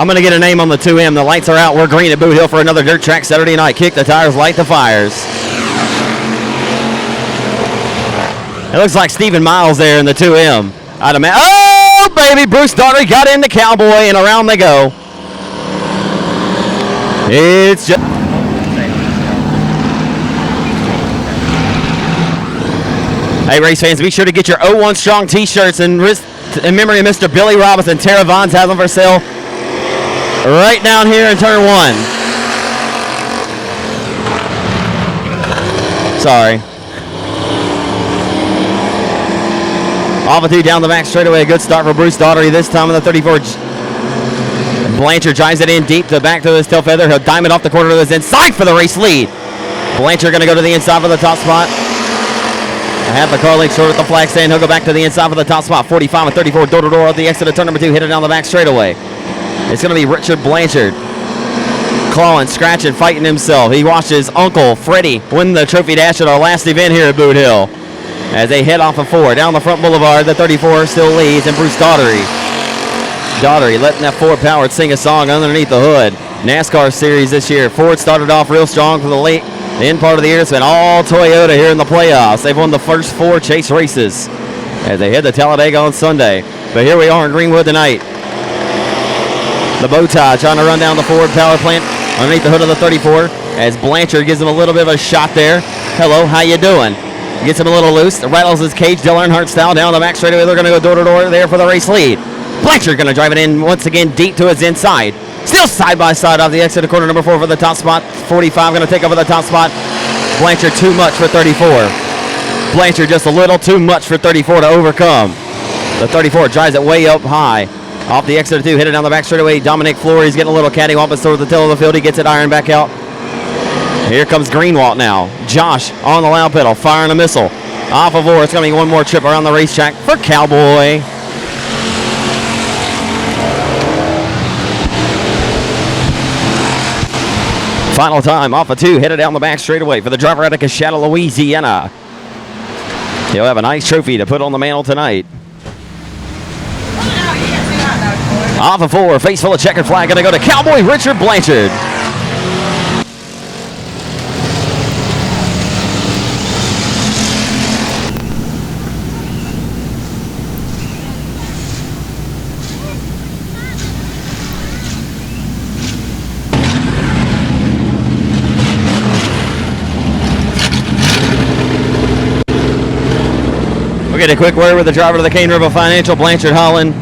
I'm going to get a name on the 2M. The lights are out. We're green at Boothill for another dirt track Saturday night. Kick the tires, light the fires. It looks like Stephen Miles there in the 2M. Oh, baby, Bruce Daugherty got in the Cowboy, and around they go. It's just... Hey, race fans, be sure to get your 01 Strong t-shirts in memory of Mr. Billy Robinson. Tara Vons has them for sale right down here in turn 1. Sorry. Off of 2 down the back straightaway. A good start for Bruce Daugherty this time in the 34. Blanchard drives it in deep to back to his tail feather. He'll diamond off the corner to his inside for the race lead. Blanchard going to go to the inside for the top spot. Half the car length short at the flag stand. He'll go back to the inside for the top spot. 45 and 34 door-to-door at the exit of turn number 2. Hit it down the back straightaway. It's going to be Richard Blanchard. Clawing, scratching, fighting himself. He watched his uncle, Freddie, win the trophy dash at our last event here at Boothill. As they head off of 4. Down the front boulevard, the 34 still leads, and Bruce Daugherty. Daugherty letting that Ford Powered sing a song underneath the hood. NASCAR series this year. Ford started off real strong for the end part of the year. It's been all Toyota here in the playoffs. They've won the first 4 chase races as they head to Talladega on Sunday. But here we are in Greenwood tonight. The bow tie trying to run down the Ford power plant underneath the hood of the 34 as Blanchard gives him a little bit of a shot there. Hello, how you doing? Gets him a little loose. Rattles his cage, Dale Earnhardt style, down the back straightaway. They're going to go door-to-door there for the race lead. Blanchard going to drive it in once again deep to his inside. Still side-by-side off the exit of corner number 4 for the top spot. 45 going to take over the top spot. Blanchard too much for 34. Blanchard just a little too much for 34 to overcome. The 34 drives it way up high. Off the exit of 2, hit it down the back straightaway. Dominic Flory's getting a little cattywampus toward the tail of the field. He gets it iron back out. Here comes Greenwood now. Josh on the loud pedal, firing a missile. Off of 4, it's going to be one more trip around the racetrack for Cowboy. Final time, off of 2, headed down the back straightaway for the driver out of Coshada, Louisiana. He'll have a nice trophy to put on the mantle tonight. Off of 4, face full of checkered flag, going to go to Cowboy Richard Blanchard. We'll get a quick word with the driver of the Cane River Financial, Blanchard Holland.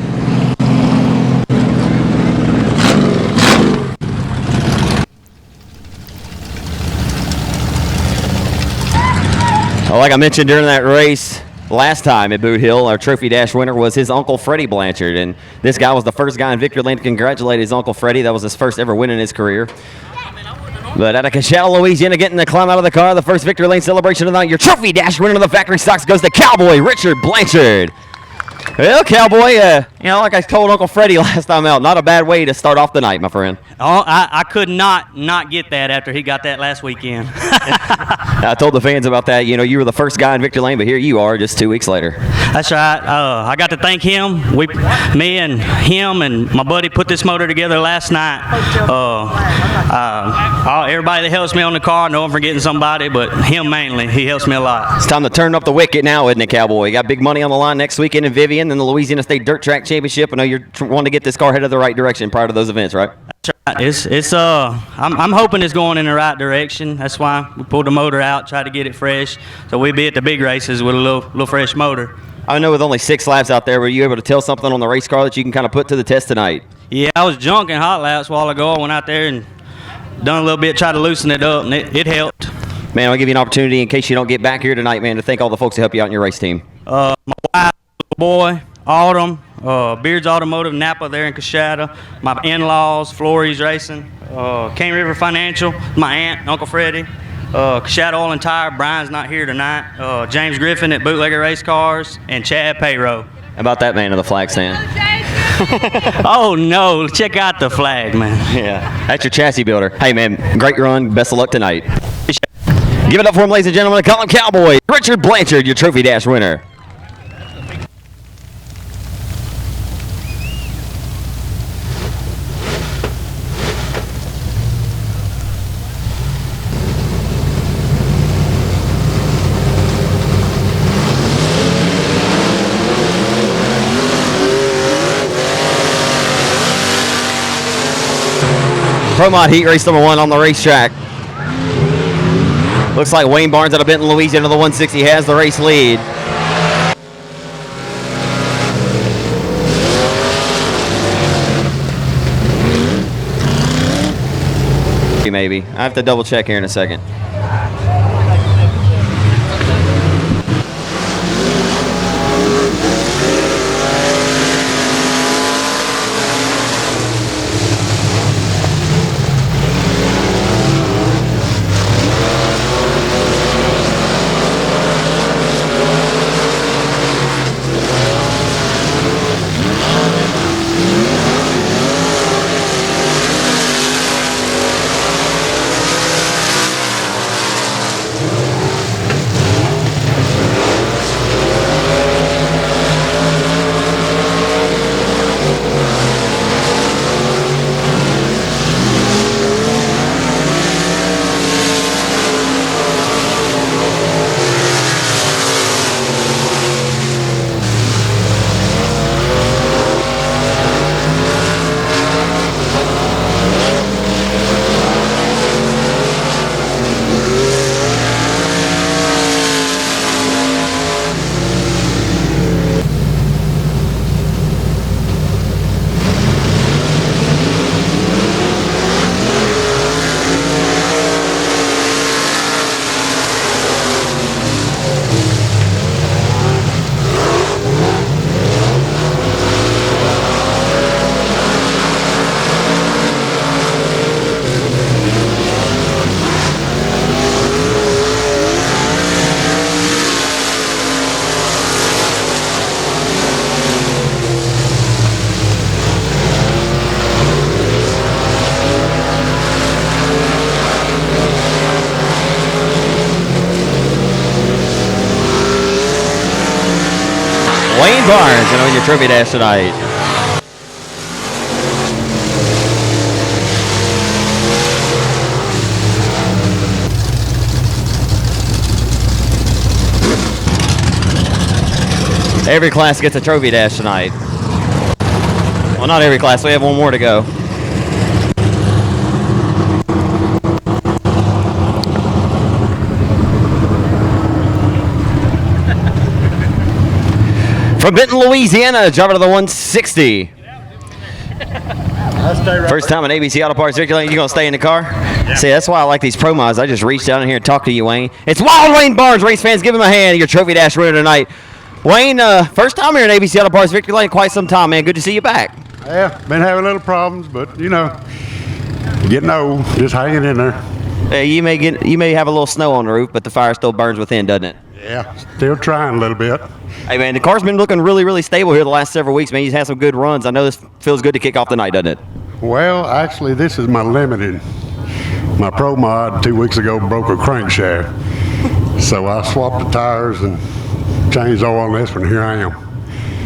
Well, like I mentioned during that race last time at Boothill, our Trophy Dash winner was his uncle Freddie Blanchard, and this guy was the first guy in victory lane to congratulate his uncle Freddie. That was his first ever win in his career. But out of Coshada, Louisiana, getting the climb out of the car, the first victory lane celebration of the night. Your Trophy Dash winner of the factory stocks goes to Cowboy Richard Blanchard. Well, Cowboy, like I told Uncle Freddie last time out, not a bad way to start off the night, my friend. Oh, I could not get that after he got that last weekend. I told the fans about that. You know, you were the first guy in victory lane, but here you are just 2 weeks later. That's right. I got to thank him. Me and him and my buddy put this motor together last night. Everybody that helps me on the car, I know I'm forgetting somebody, but him mainly. He helps me a lot. It's time to turn up the wicket now, isn't it, Cowboy? You got big money on the line next weekend in Vivian and the Louisiana State Dirt Track Championship. I know you're wanting to get this car headed the right direction prior to those events, right? That's right. I'm hoping it's going in the right direction. That's why we pulled the motor out, tried to get it fresh, so we'll be at the big races with a little fresh motor. I know with only 6 laps out there, were you able to tell something on the race car that you can kind of put to the test tonight? Yeah, I was junking hot laps a while ago. I went out there and done a little bit, tried to loosen it up, and it helped. Man, I'll give you an opportunity in case you don't get back here tonight, man, to thank all the folks who help you out in your race team. My wife, little boy, Autumn, Beards Automotive, Napa there in Coshada, my in-laws, Flory's Racing, Cane River Financial, my aunt, Uncle Freddie, Coshada Oil and Tire, Brian's not here tonight, James Griffin at Bootlegger Race Cars, and Chad Payroll. How about that man of the flag stand? Oh, no. Check out the flag, man. Yeah. That's your chassis builder. Hey, man, great run. Best of luck tonight. Give it up for him, ladies and gentlemen. Call him Cowboy Richard Blanchard, your Trophy Dash winner. Pro Mod Heat Race number 1 on the racetrack. Looks like Wayne Barnes out of Benton, Louisiana, the 160 has the race lead. Maybe. I have to double check here in a second. Wayne Barnes going to win your trophy dash tonight. Every class gets a trophy dash tonight. Well, not every class. We have one more to go. From Benton, Louisiana, driver to the 160. First time in ABC Auto Parts Circulating. You gonna stay in the car? Yeah. See, that's why I like these Pro Mods. I just reached down in here and talked to you, Wayne. It's Wild Wayne Barnes. Race fans, give him a hand. Your trophy dash winner tonight. Wayne, first time here in ABC Auto Parts Victory Lane, quite some time, man. Good to see you back. Yeah, been having little problems, but you know, getting old, just hanging in there. You may have a little snow on the roof, but the fire still burns within, doesn't it? Yeah, still trying a little bit. Hey, man, the car's been looking really, really stable here the last several weeks, man. He's had some good runs. I know this feels good to kick off the night, doesn't it? Well, actually, this is my limited. My Pro Mod 2 weeks ago broke a crankshaft, so I swapped the tires and changed oil on this one. Here I am.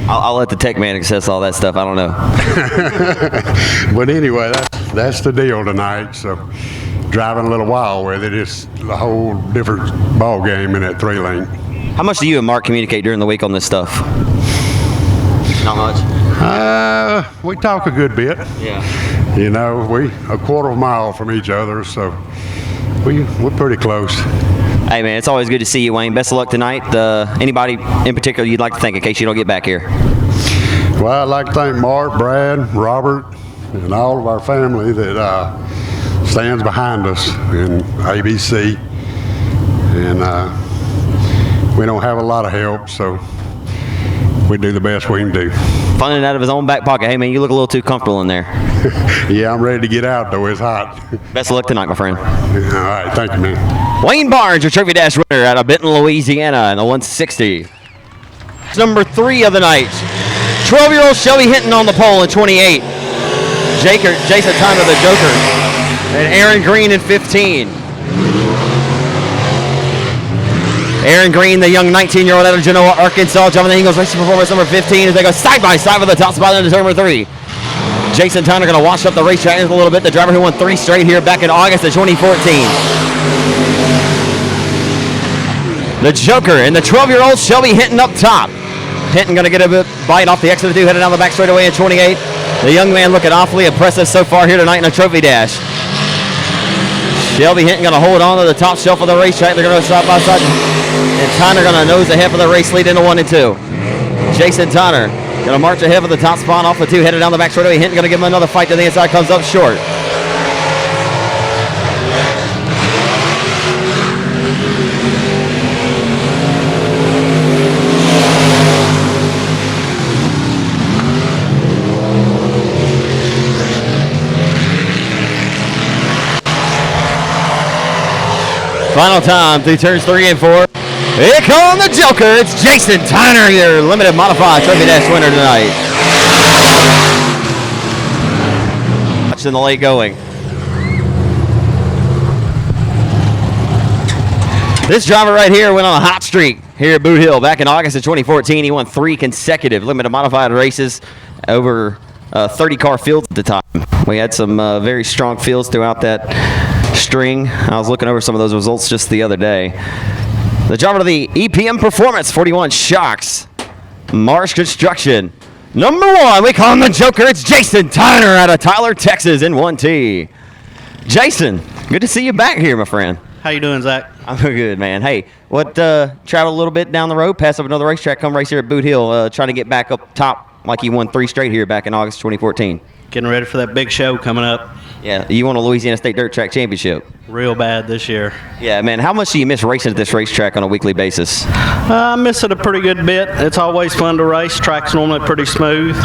I'll let the tech man access all that stuff. I don't know. But anyway, that's the deal tonight. So driving a little wild with it, it's a whole different ball game in that 3-lane. How much do you and Mark communicate during the week on this stuff? Not much. We talk a good bit. Yeah. You know, we a quarter of a mile from each other, so we're pretty close. Hey, man, it's always good to see you, Wayne. Best of luck tonight. Anybody in particular you'd like to thank in case you don't get back here? Well, I'd like to thank Mark, Brad, Robert, and all of our family that stands behind us in ABC. And we don't have a lot of help, so we do the best we can do. Funding out of his own back pocket. Hey, man, you look a little too comfortable in there. Yeah, I'm ready to get out, though. It's hot. Best of luck tonight, my friend. All right, thank you, man. Wayne Barnes, your Trophy Dash winner out of Benton, Louisiana in the 160. Number 3 of the night. 12-year-old Shelby Hinton on the pole in 28. Jason Tyner, the Joker. And Aaron Green in 15. Aaron Green, the young 19-year-old out of Genoa, Arkansas, driving the Eagles Racing Performance number 15 as they go side by side for the top spot into turn number 3. Jason Tyner going to wash up the racetrack a little bit. The driver who won 3 straight here back in August of 2014. The Joker and the 12-year-old Shelby Hinton up top. Hinton going to get a bit bite off the exit of 2, heading down the back straightaway in 28. The young man looking awfully impressive so far here tonight in a trophy dash. Shelby Hinton going to hold on to the top shelf of the racetrack. They're going to go side by side. And Tyner going to nose ahead for the race lead into 1 and 2. Jason Tyner going to march ahead for the top spot off of 2. Headed down the back straightaway. Hinton going to give him another fight to the inside. Comes up short. Final time through turns 3 and 4. Here come the Joker. It's Jason Tyner, your limited modified Trophy Dash winner tonight. Watching the late going. This driver right here went on a hot streak here at Boot Hill back in August of 2014. He won 3 consecutive limited modified races over 30 car fields at the time. We had some very strong fields throughout that string. I was looking over some of those results just the other day. The driver of the EPM Performance 41 Shocks, Marsh Construction. Number 1, we call him the Joker. It's Jason Tyner out of Tyler, Texas in 1T. Jason, good to see you back here, my friend. How you doing, Zach? I'm good, man. Hey, travel a little bit down the road, pass up another racetrack, come race here at Boot Hill, trying to get back up top like you won 3 straight here back in August 2014. Getting ready for that big show coming up. Yeah, you won a Louisiana State Dirt Track Championship. Real bad this year. Yeah, man. How much do you miss racing at this racetrack on a weekly basis? I miss it a pretty good bit. It's always fun to race. Track's normally pretty smooth.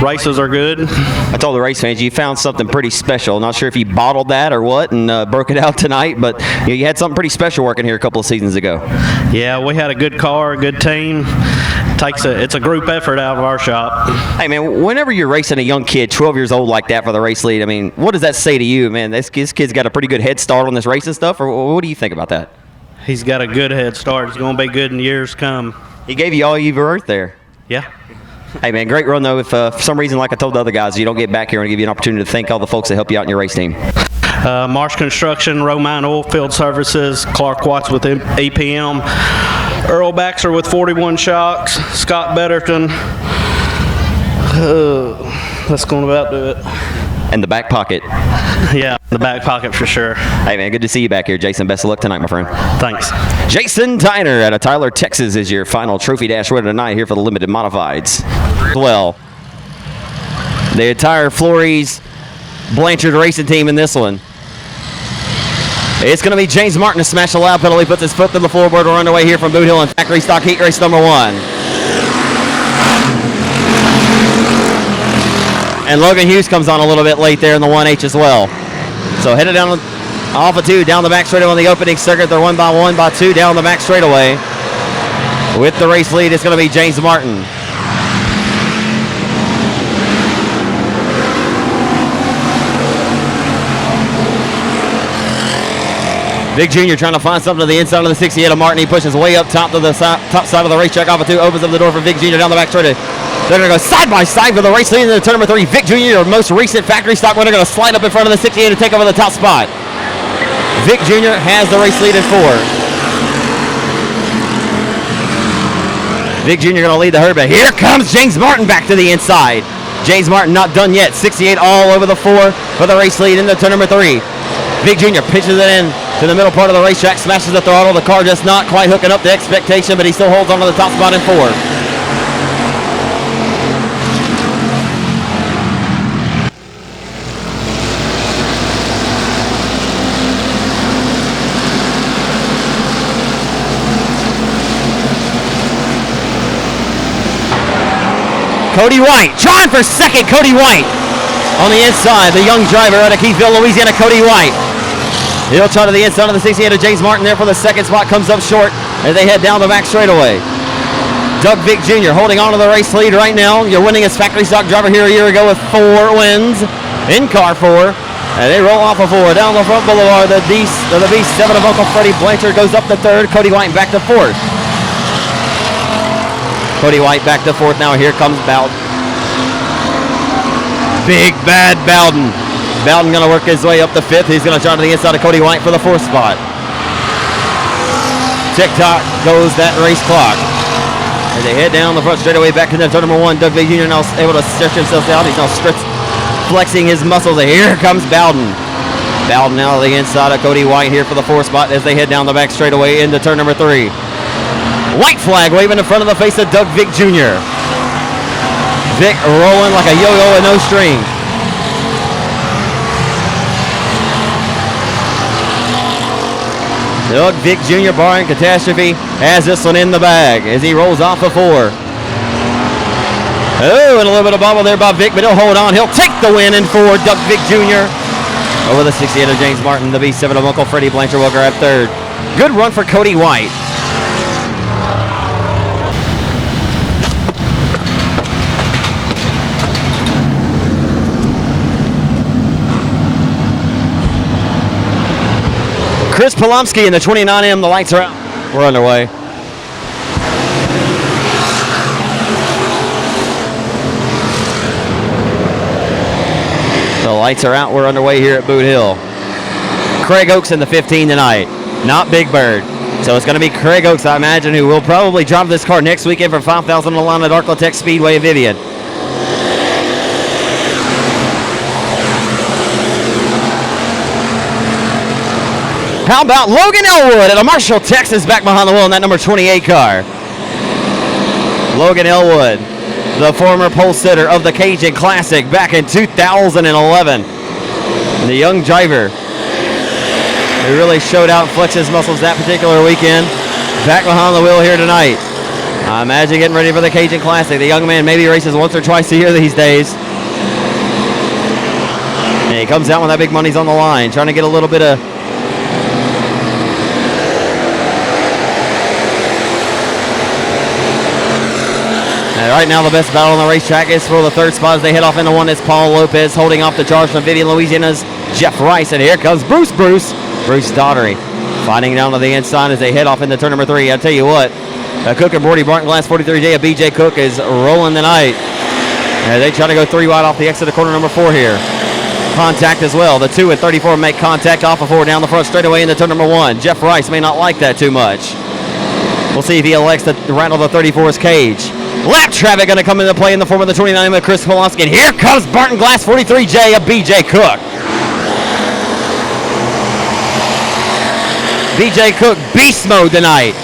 Races are good. I told the race fans you found something pretty special. Not sure if you bottled that or what and broke it out tonight, but you had something pretty special working here a couple of seasons ago. Yeah, we had a good car, a good team. It's a group effort out of our shop. Hey, man, whenever you're racing a young kid, 12 years old like that for the race lead, I mean, what does that say to you, man? This kid's got a pretty good head start on this racing stuff, or what do you think about that? He's got a good head start. He's going to be good in years to come. He gave you all you've earned there. Yeah. Hey, man, great run, though. If for some reason, like I told the other guys, you don't get back here, and give you an opportunity to thank all the folks that help you out in your race team. Marsh Construction, Romine Oilfield Services, Clark Watts with EPM, Earl Baxter with 41 Shocks, Scott Betterton. That's going to about do it. And the back pocket. Yeah, the back pocket for sure. Hey, man, good to see you back here, Jason. Best of luck tonight, my friend. Thanks. Jason Tyner out of Tyler, Texas is your final Trophy Dash winner tonight here for the Limited Modifieds. Well, the entire Flores Blanchard racing team in this one. It's going to be James Martin to smash the loud pedal. He puts his foot to the floorboard. We're underway here from Boot Hill in factory stock heat race number 1. And Logan Hughes comes on a little bit late there in the 1H as well. So headed down off of 2, down the back straightaway on the opening circuit. They're 1 by 1 by 2 down the back straightaway. With the race lead, it's going to be James Martin. Big Junior trying to find something to the inside of the 68 of Martin. He pushes way up top to the top side of the racetrack off of 2. Opens up the door for Vic Junior down the back straightaway. They're going to go side by side for the race lead in the turn number 3. Vic Junior, your most recent factory stock winner, going to slide up in front of the 68 to take over the top spot. Vic Junior has the race lead in 4. Vic Junior going to lead the herd, but here comes James Martin back to the inside. James Martin not done yet. 68 all over the 4 for the race lead in the turn number 3. Vic Junior pitches it in to the middle part of the racetrack, smashes the throttle. The car just not quite hooking up to expectation, but he still holds on to the top spot in 4. Cody White, trying for second, Cody White. On the inside, the young driver out of Keithville, Louisiana, Cody White. He'll try to the inside of the 68 of James Martin there for the second spot, comes up short as they head down the back straightaway. Doug Vick Jr. holding on to the race lead right now. Your winningest factory stock driver here a year ago with 4 wins in car 4. And they roll off of 4 down the front boulevard. The beast 7 of Uncle Freddie Blanchard goes up to 3rd. Cody White back to 4th. Cody White back to 4th now. Here comes Bowden. Big bad Bowden. Bowden going to work his way up to 5th. He's going to try to the inside of Cody White for the 4th spot. Tick-tock goes that race clock. As they head down the front straightaway back into turn number 1. Doug Vick Jr. now able to stretch himself out. He's now flexing his muscles. Here comes Bowden. Bowden out of the inside of Cody White here for the 4th spot as they head down the back straightaway into turn number 3. White flag waving in front of the face of Doug Vick Jr. Vick rolling like a yo-yo with no string. Doug Vick Jr. barring catastrophe has this one in the bag as he rolls off the 4. Oh, and a little bit of bobble there by Vick, but he'll hold on. He'll take the win in 4. Doug Vick Jr. over the 68 of James Martin. The B7 of Uncle Freddie Blanchard will grab 3rd. Good run for Cody White. Chris Polomsky in the 29M. The lights are out. We're underway. The lights are out. We're underway here at Boot Hill. Craig Oaks in the 15 tonight. Not Big Bird. So it's going to be Craig Oaks, I imagine, who will probably drive this car next weekend for $5,000 on the line at Arclitect Speedway in Vivian. How about Logan Elwood out of Marshall, Texas, back behind the wheel in that number 28 car. Logan Elwood, the former pole sitter of the Cajun Classic back in 2011. The young driver who really showed out and flexed his muscles that particular weekend. Back behind the wheel here tonight. I imagine getting ready for the Cajun Classic. The young man maybe races once or twice a year these days. And he comes out when that big money's on the line, trying to get a little bit of right now, the best battle on the racetrack is for the 3rd spot as they head off into 1. It's Paul Lopez holding off the charge from Vivian, Louisiana's Jeff Rice. And here comes Bruce Daugherty fighting down to the inside as they head off into turn number 3. I'll tell you what, Cook and Brody Barton Glass 43J of BJ Cook is rolling tonight. They try to go 3 wide off the exit of corner number 4 here. Contact as well. The 2 and 34 make contact off of 4 down the front straightaway into turn number 1. Jeff Rice may not like that too much. We'll see if he elects to rattle the 34's cage. Lap traffic going to come into play in the form of the 29 with Chris Polonsky. And here comes Barton Glass 43J of BJ Cook. BJ Cook beast mode tonight.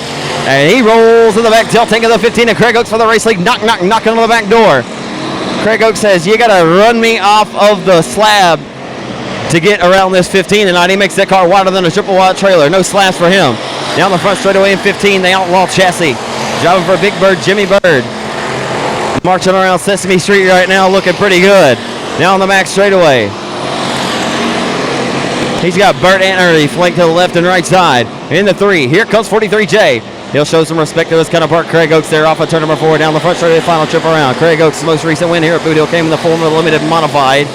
And he rolls in the back tail tank of the 15 and Craig Oaks for the race league. Knocking on the back door. Craig Oaks says, you got to run me off of the slab to get around this 15 tonight. He makes that car wider than a triple wide trailer. No slabs for him. Down the front straightaway in 15, the Outlaw chassis. Driving for Big Bird, Jimmy Bird. Marching around Sesame Street right now, looking pretty good. Down the back straightaway. He's got Bert Antery flanked to the left and right side. In the 3, here comes 43J. He'll show some respect to his counterpart, Craig Oaks, there off of turn number 4. Down the front straightaway, final trip around. Craig Oaks' most recent win here at Boot Hill came in the form of the limited modified.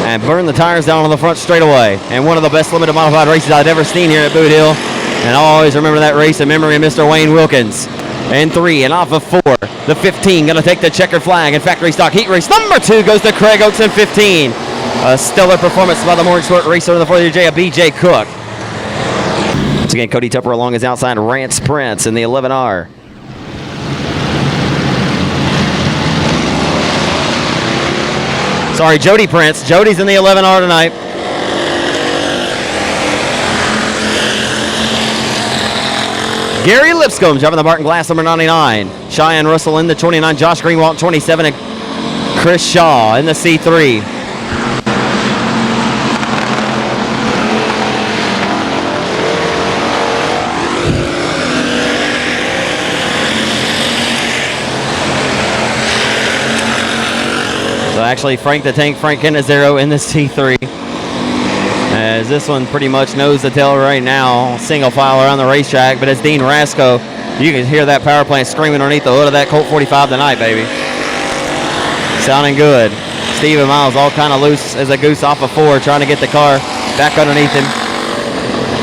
And burned the tires down on the front straightaway. And one of the best limited modified races I've ever seen here at Boot Hill. And I'll always remember that race in memory of Mr. Wayne Wilkins. And 3 and off of 4. The 15 going to take the checkered flag in factory stock heat race. Number 2 goes to Craig Oaks in 15. A stellar performance by the Morning Short racer in the 43J of BJ Cook. Once again, Cody Tupper along his outside, Rance Prince in the 11R. Sorry, Jody Prince. Jody's in the 11R tonight. Gary Lipscomb driving the Barton Glass number 99. Cheyenne Russell in the 29. Josh Greenwald 27. And Chris Shaw in the C3. So actually Frank the Tank, Frank Canizero in the C3. As this one pretty much knows the tail right now, single file around the racetrack, but it's Dean Rasco. You can hear that power plant screaming underneath the hood of that Colt 45 tonight, baby. Sounding good. Steven Miles all kind of loose as a goose off of 4, trying to get the car back underneath him.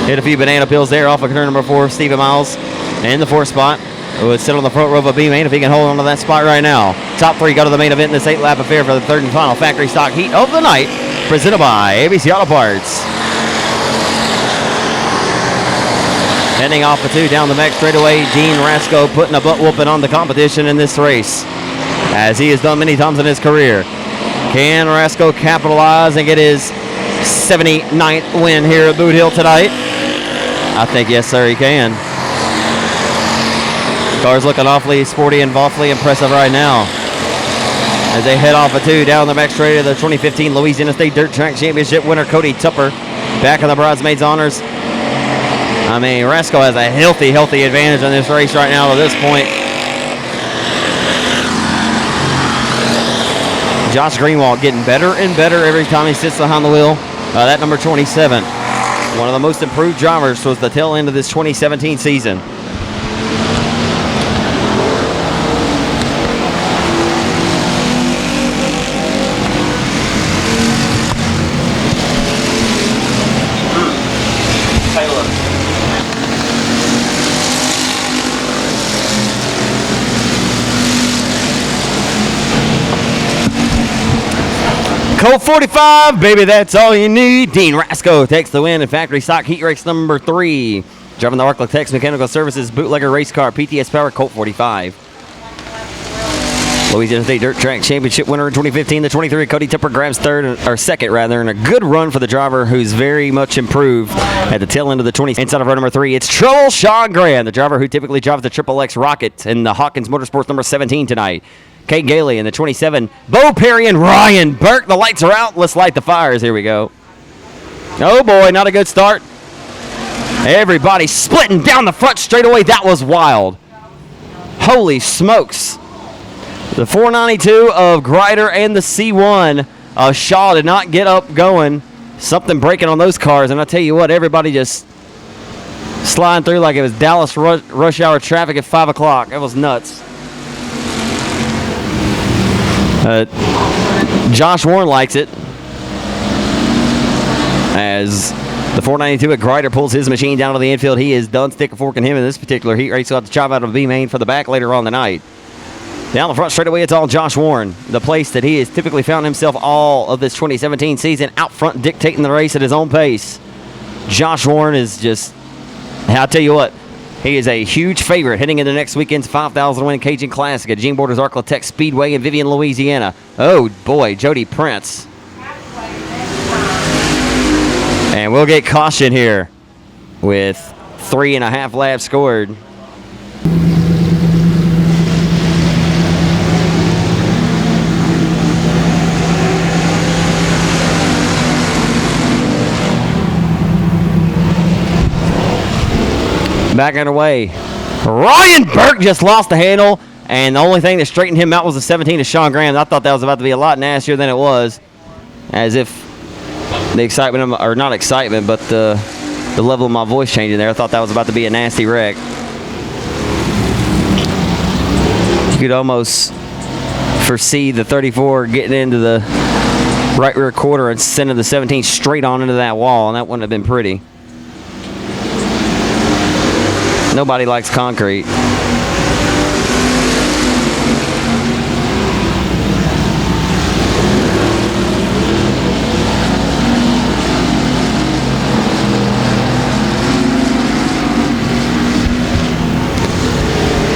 Hit a few banana peels there off of turn number 4, Steven Miles in the 4th spot. Would sit on the front row of a B-main if he can hold on to that spot right now. Top 3 go to the main event in this 8-lap affair for the 3rd and final factory stock heat of the night, presented by ABC Auto Parts. Heading off the 2 down the back straightaway, Dean Rasco putting a butt whooping on the competition in this race, as he has done many times in his career. Can Rasco capitalize and get his 79th win here at Boothill tonight? I think yes, sir, he can. Car's looking awfully sporty and awfully impressive right now as they head off a 2 down the back straight of the 2015 Louisiana State Dirt Track Championship winner Cody Tupper back in the bridesmaids honors. I mean, Rasco has a healthy advantage on this race right now to this point. Josh Greenwood getting better and better every time he sits behind the wheel. That number 27, one of the most improved drivers towards the tail end of this 2017 season. Colt 45, baby, that's all you need. Dean Rasco takes the win in factory stock heat race number 3. Driving the Arclitex Mechanical Services bootlegger race car, PTS Power Colt 45. Louisiana State Dirt Track Championship winner in 2015. The 23, Cody Tupper grabs second, and a good run for the driver who's very much improved at the tail end of the 20. Inside of row number 3, it's Trouble Sean Graham, the driver who typically drives the Triple X Rocket in the Hawkins Motorsports number 17 tonight. Kate Gailey in the 27. Bo Perry and Ryan Burke. The lights are out. Let's light the fires. Here we go. Oh, boy. Not a good start. Everybody splitting down the front straightaway. That was wild. Holy smokes. The 492 of Grider and the C1 of Shaw did not get up going. Something breaking on those cars. And I tell you what, everybody just sliding through like it was Dallas rush hour traffic at 5 o'clock. It was nuts. Josh Warren likes it as the 492 at Grider pulls his machine down to the infield. He is done sticking forking him in this particular heat race. He'll have to chop out of B-main for the back later on tonight. Down the front straightaway, it's all Josh Warren, the place that he has typically found himself all of this 2017 season, out front dictating the race at his own pace. Josh Warren is just, I'll tell you what, he is a huge favorite heading into next weekend's 5,000 win Cajun Classic at Gene Borders Arclitex Speedway in Vivian, Louisiana. Oh, boy, Jody Prince. And we'll get caution here with 3.5 laps scored. Back underway. Ryan Burke just lost the handle, and the only thing that straightened him out was the 17 of Sean Graham. I thought that was about to be a lot nastier than it was, as if the excitement, or not excitement, but the level of my voice changing there. I thought that was about to be a nasty wreck. You could almost foresee the 34 getting into the right rear quarter and sending the 17 straight on into that wall, and that wouldn't have been pretty. Nobody likes concrete.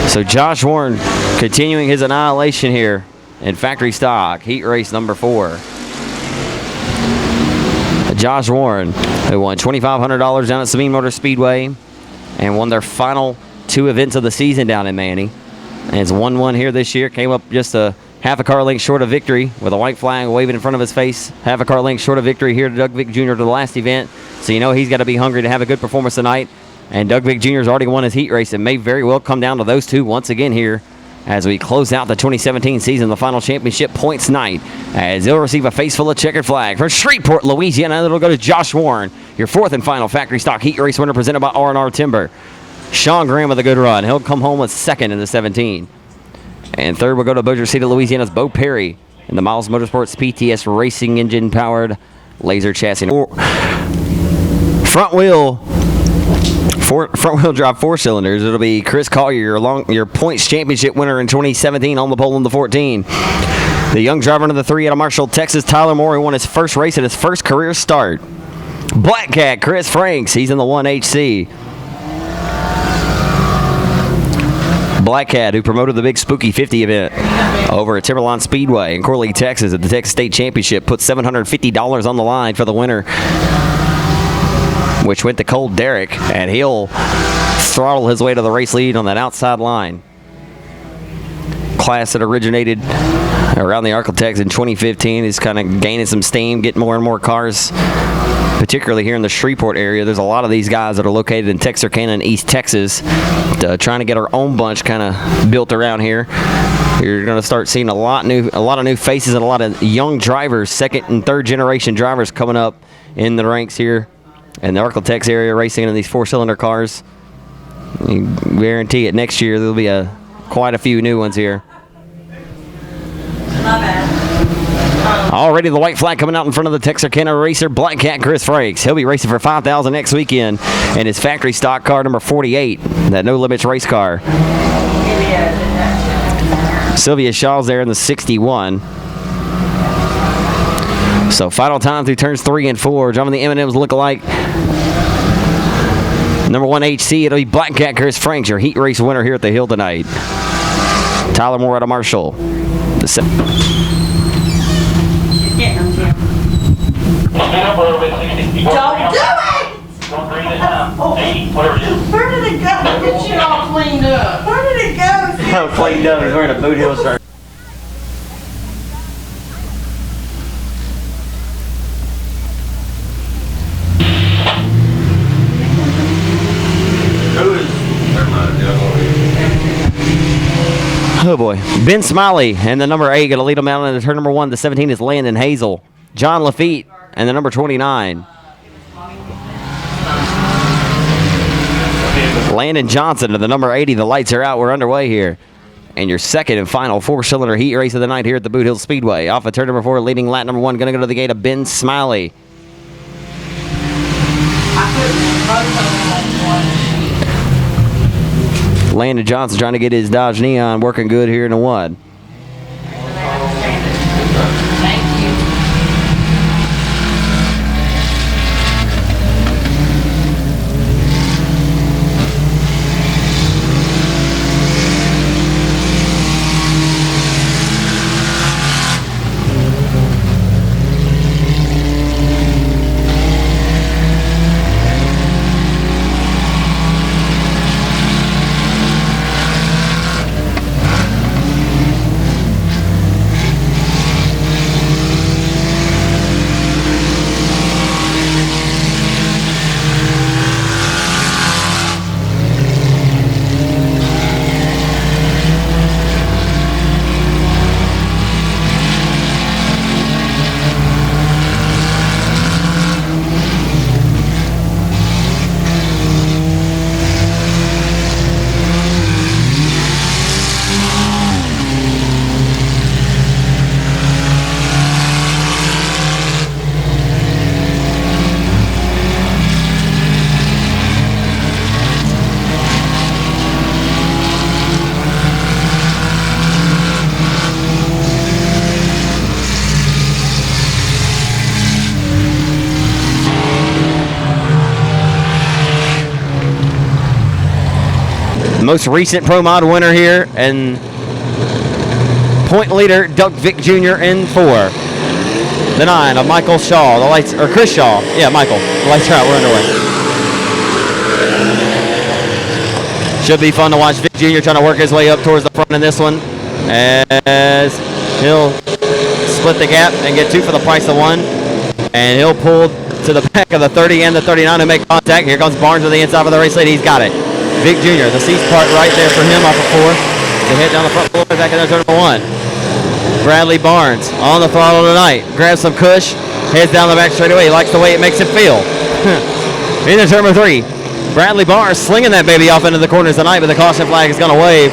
So Josh Warren continuing his annihilation here in factory stock, heat race number 4. Josh Warren, who won $2,500 down at Sabine Motor Speedway and won their final 2 events of the season down in Manny. And has won one here this year. Came up just a half a car length short of victory with a white flag waving in front of his face. Half a car length short of victory here to Doug Vick Jr. to the last event. So you know he's got to be hungry to have a good performance tonight. And Doug Vick Jr. has already won his heat race. It may very well come down to those two once again here as we close out the 2017 season, the final championship points night, as he'll receive a face full of checkered flag from Shreveport, Louisiana. It'll go to Josh Warren, your 4th and final factory stock heat race winner presented by R&R Timber. Sean Graham with a good run. He'll come home with 2nd in the 17. And 3rd will go to Bossier City, Louisiana's Bo Perry in the Miles Motorsports PTS racing engine powered laser chassis. Front wheel drive 4 cylinders. It'll be Chris Collier, your points championship winner in 2017 on the pole in the 14. The young driver into the 3 out of Marshall, Texas, Tyler Moore, who won his first race at his first career start. Black Cat, Chris Franks, he's in the 1HC. Black Cat, who promoted the big Spooky 50 event over at Timberline Speedway in Corley, Texas at the Texas State Championship, put $750 on the line for the winner, which went to Cole Derrick, and he'll throttle his way to the race lead on that outside line. Class that originated around the Arklatex in 2015 is kind of gaining some steam, getting more and more cars, particularly here in the Shreveport area. There's a lot of these guys that are located in Texarkana and East Texas, trying to get our own bunch kind of built around here. You're going to start seeing a lot of new faces and a lot of young drivers, second and third generation drivers coming up in the ranks here in the Arklatex area, racing in these 4-cylinder cars. I guarantee it, next year there'll be quite a few new ones here. My bad. Already the white flag coming out in front of the Texarkana racer, Black Cat Chris Frakes. He'll be racing for $5,000 next weekend in his factory stock car number 48, that No Limits race car. Sylvia Shaw's there in the 61. So final time through turns 3 and 4. Driving the M&M's look-alike. Number 1 HC, it'll be Black Cat Chris Franks, your heat race winner here at the Hill tonight. Tyler Moore out of Marshall. Stand up a little bit, 60. Don't do it! Don't breathe it down. 80, whatever it is. Where did it go? Get you all cleaned up. Where did it go? Clayton Dunn is wearing a Boothill shirt. Oh boy. Ben Smiley and the number 8 going to lead them out into turn number 1. The 17 is Landon Hazel. John Lafitte and the number 29. Landon Johnson to the number 80. The lights are out. We're underway here. And your second and final 4-cylinder heat race of the night here at the Boothill Speedway. Off of turn number 4, leading lap number 1. Going to go to the gate of Ben Smiley. Landon Johnson trying to get his Dodge Neon working good here in the 1. Thank you. Most recent Pro Mod winner here, and point leader Doug Vick Jr. in 4. The 9 of Michael Shaw. The lights, or Chris Shaw. Yeah, Michael. The lights are out. We're underway. Should be fun to watch Vick Jr. trying to work his way up towards the front in this one, as he'll split the gap and get 2 for the price of 1, and he'll pull to the back of the 30 and the 39 to make contact. Here comes Barnes to the inside of the race lead. He's got it. Vic Jr., the seats part right there for him off of 4. They head down the front floor, back in turn number 1. Bradley Barnes on the throttle tonight. Grabs some cush, heads down the back straightaway. He likes the way it makes him feel. Into turn number 3. Bradley Barnes slinging that baby off into the corners tonight, but the caution flag is going to wave.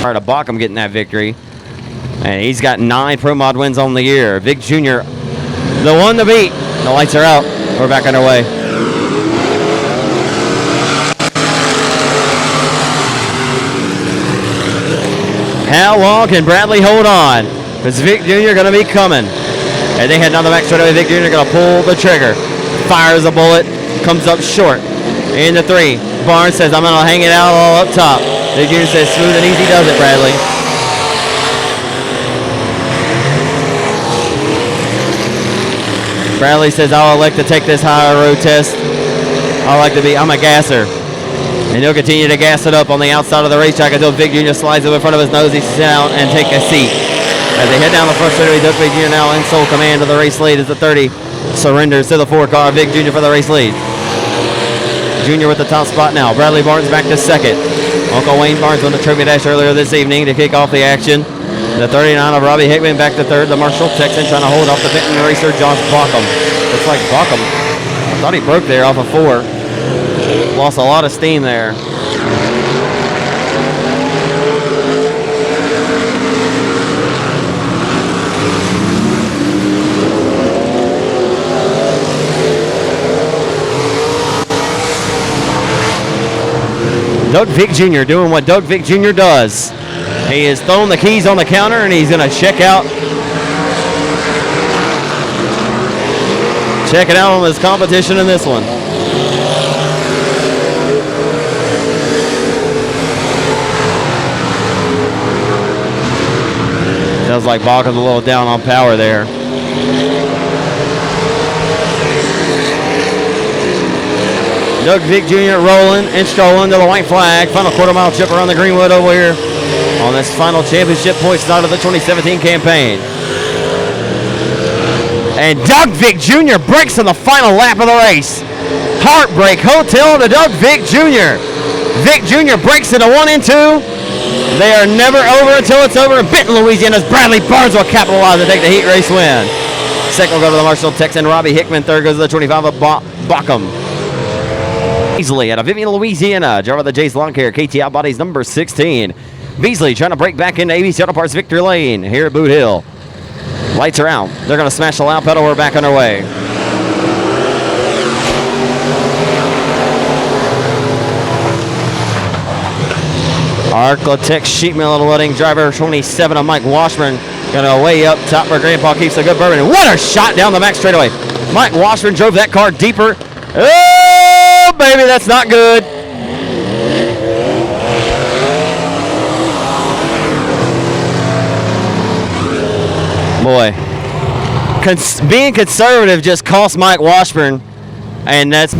All right, Bockham getting that victory. And he's got 9 Pro Mod wins on the year. Vic Jr., the one to beat. The lights are out. We're back underway. How long can Bradley hold on? Is Vic Jr. going to be coming? And they head down the back straightaway. Vic Jr. going to pull the trigger. Fires a bullet. Comes up short. In the 3. Barnes says, I'm going to hang it out all up top. Vic Jr. says, smooth and easy does it, Bradley. Bradley says, I would like to take this higher road test. I'm a gasser. And he'll continue to gas it up on the outside of the racetrack until Vic Jr. slides it in front of his nose. He sits down and take a seat. As they head down the front straightaway, Doug Vic Jr. now in sole command of the race lead as the 30 surrenders to the 4 car. Vic Jr. for the race lead. Jr. with the top spot now. Bradley Barnes back to second. Uncle Wayne Barnes won the Trophy Dash earlier this evening to kick off the action. The 39 of Robbie Hickman back to third. The Marshall Texan trying to hold off the Benton racer, Josh Baucom. Looks like Baucom, I thought he broke there off of 4. Lost a lot of steam there. Doug Vic Jr. doing what Doug Vic Jr. does. He is throwing the keys on the counter and he's going to check it out on his competition in this one. Sounds like Baucom's a little down on power there. Doug Vic Jr. rolling and strolling to the white flag. Final quarter-mile trip around the Greenwood over here on this final championship point start of the 2017 campaign. And Doug Vic Jr. breaks in the final lap of the race. Heartbreak Hotel to Doug Vic Jr. Vic Jr. breaks into 1 and 2. They are never over until it's over. In Benton, Louisiana's Bradley Barnes will capitalize and take the heat race win. Second will go to the Marshall Texan, Robbie Hickman. Third goes to the 25 of Baucom. Beasley out of Vivian, Louisiana. Driver of the Jay's Lawn Care, KTI Bodies number 16. Beasley trying to break back into ABC Auto Parts Victory Lane here at Boot Hill. Lights are out. They're going to smash the loud pedal. We're back underway. Arclitect Sheet Metal Loading. Driver 27 of Mike Washburn. Going to way up top where Grandpa keeps a good bourbon. And what a shot down the back straightaway. Mike Washburn drove that car deeper. Oh, baby, that's not good. Boy, being conservative just cost Mike Washburn, and that's...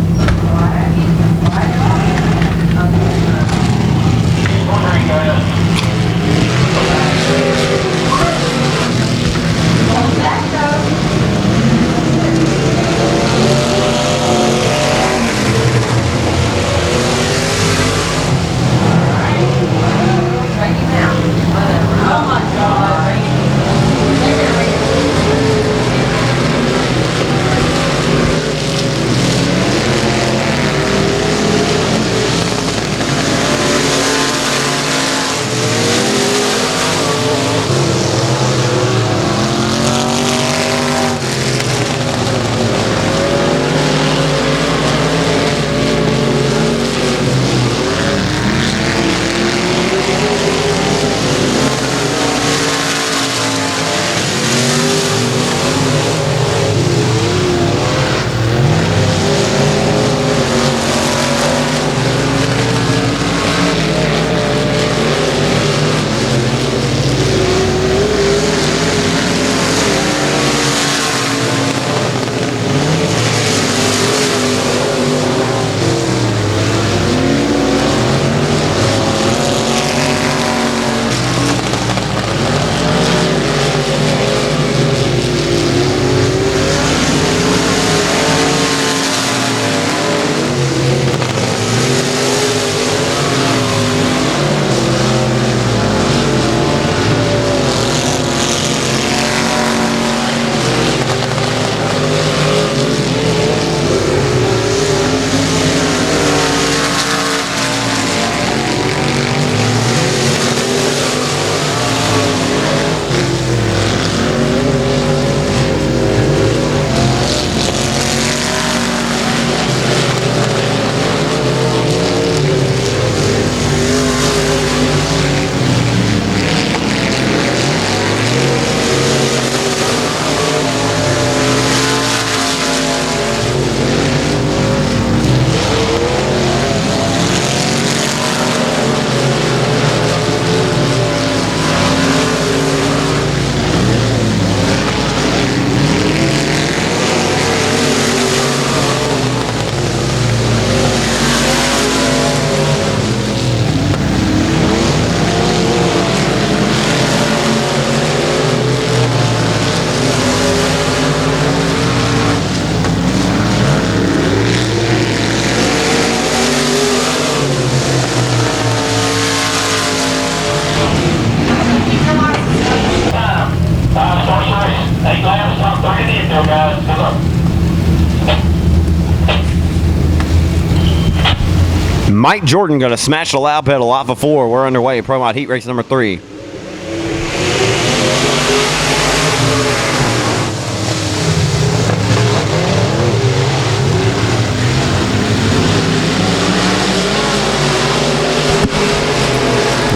Mike Jordan going to smash the loud pedal off of 4. We're underway. Pro Mod Heat Race number 3.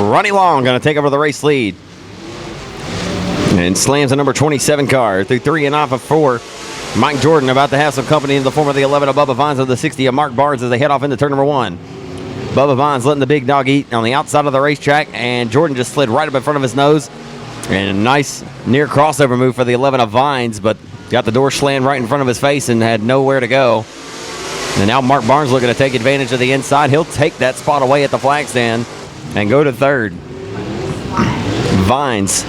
Ronnie Long going to take over the race lead. And slams the number 27 car through 3 and off of 4. Mike Jordan about to have some company in the form of the 11 of Bubba Vines of the 60 of Mark Barnes as they head off into turn number 1. Bubba Vines letting the big dog eat on the outside of the racetrack, and Jordan just slid right up in front of his nose. And a nice near crossover move for the 11 of Vines, but got the door slammed right in front of his face and had nowhere to go. And now Mark Barnes looking to take advantage of the inside. He'll take that spot away at the flag stand and go to 3rd. Vines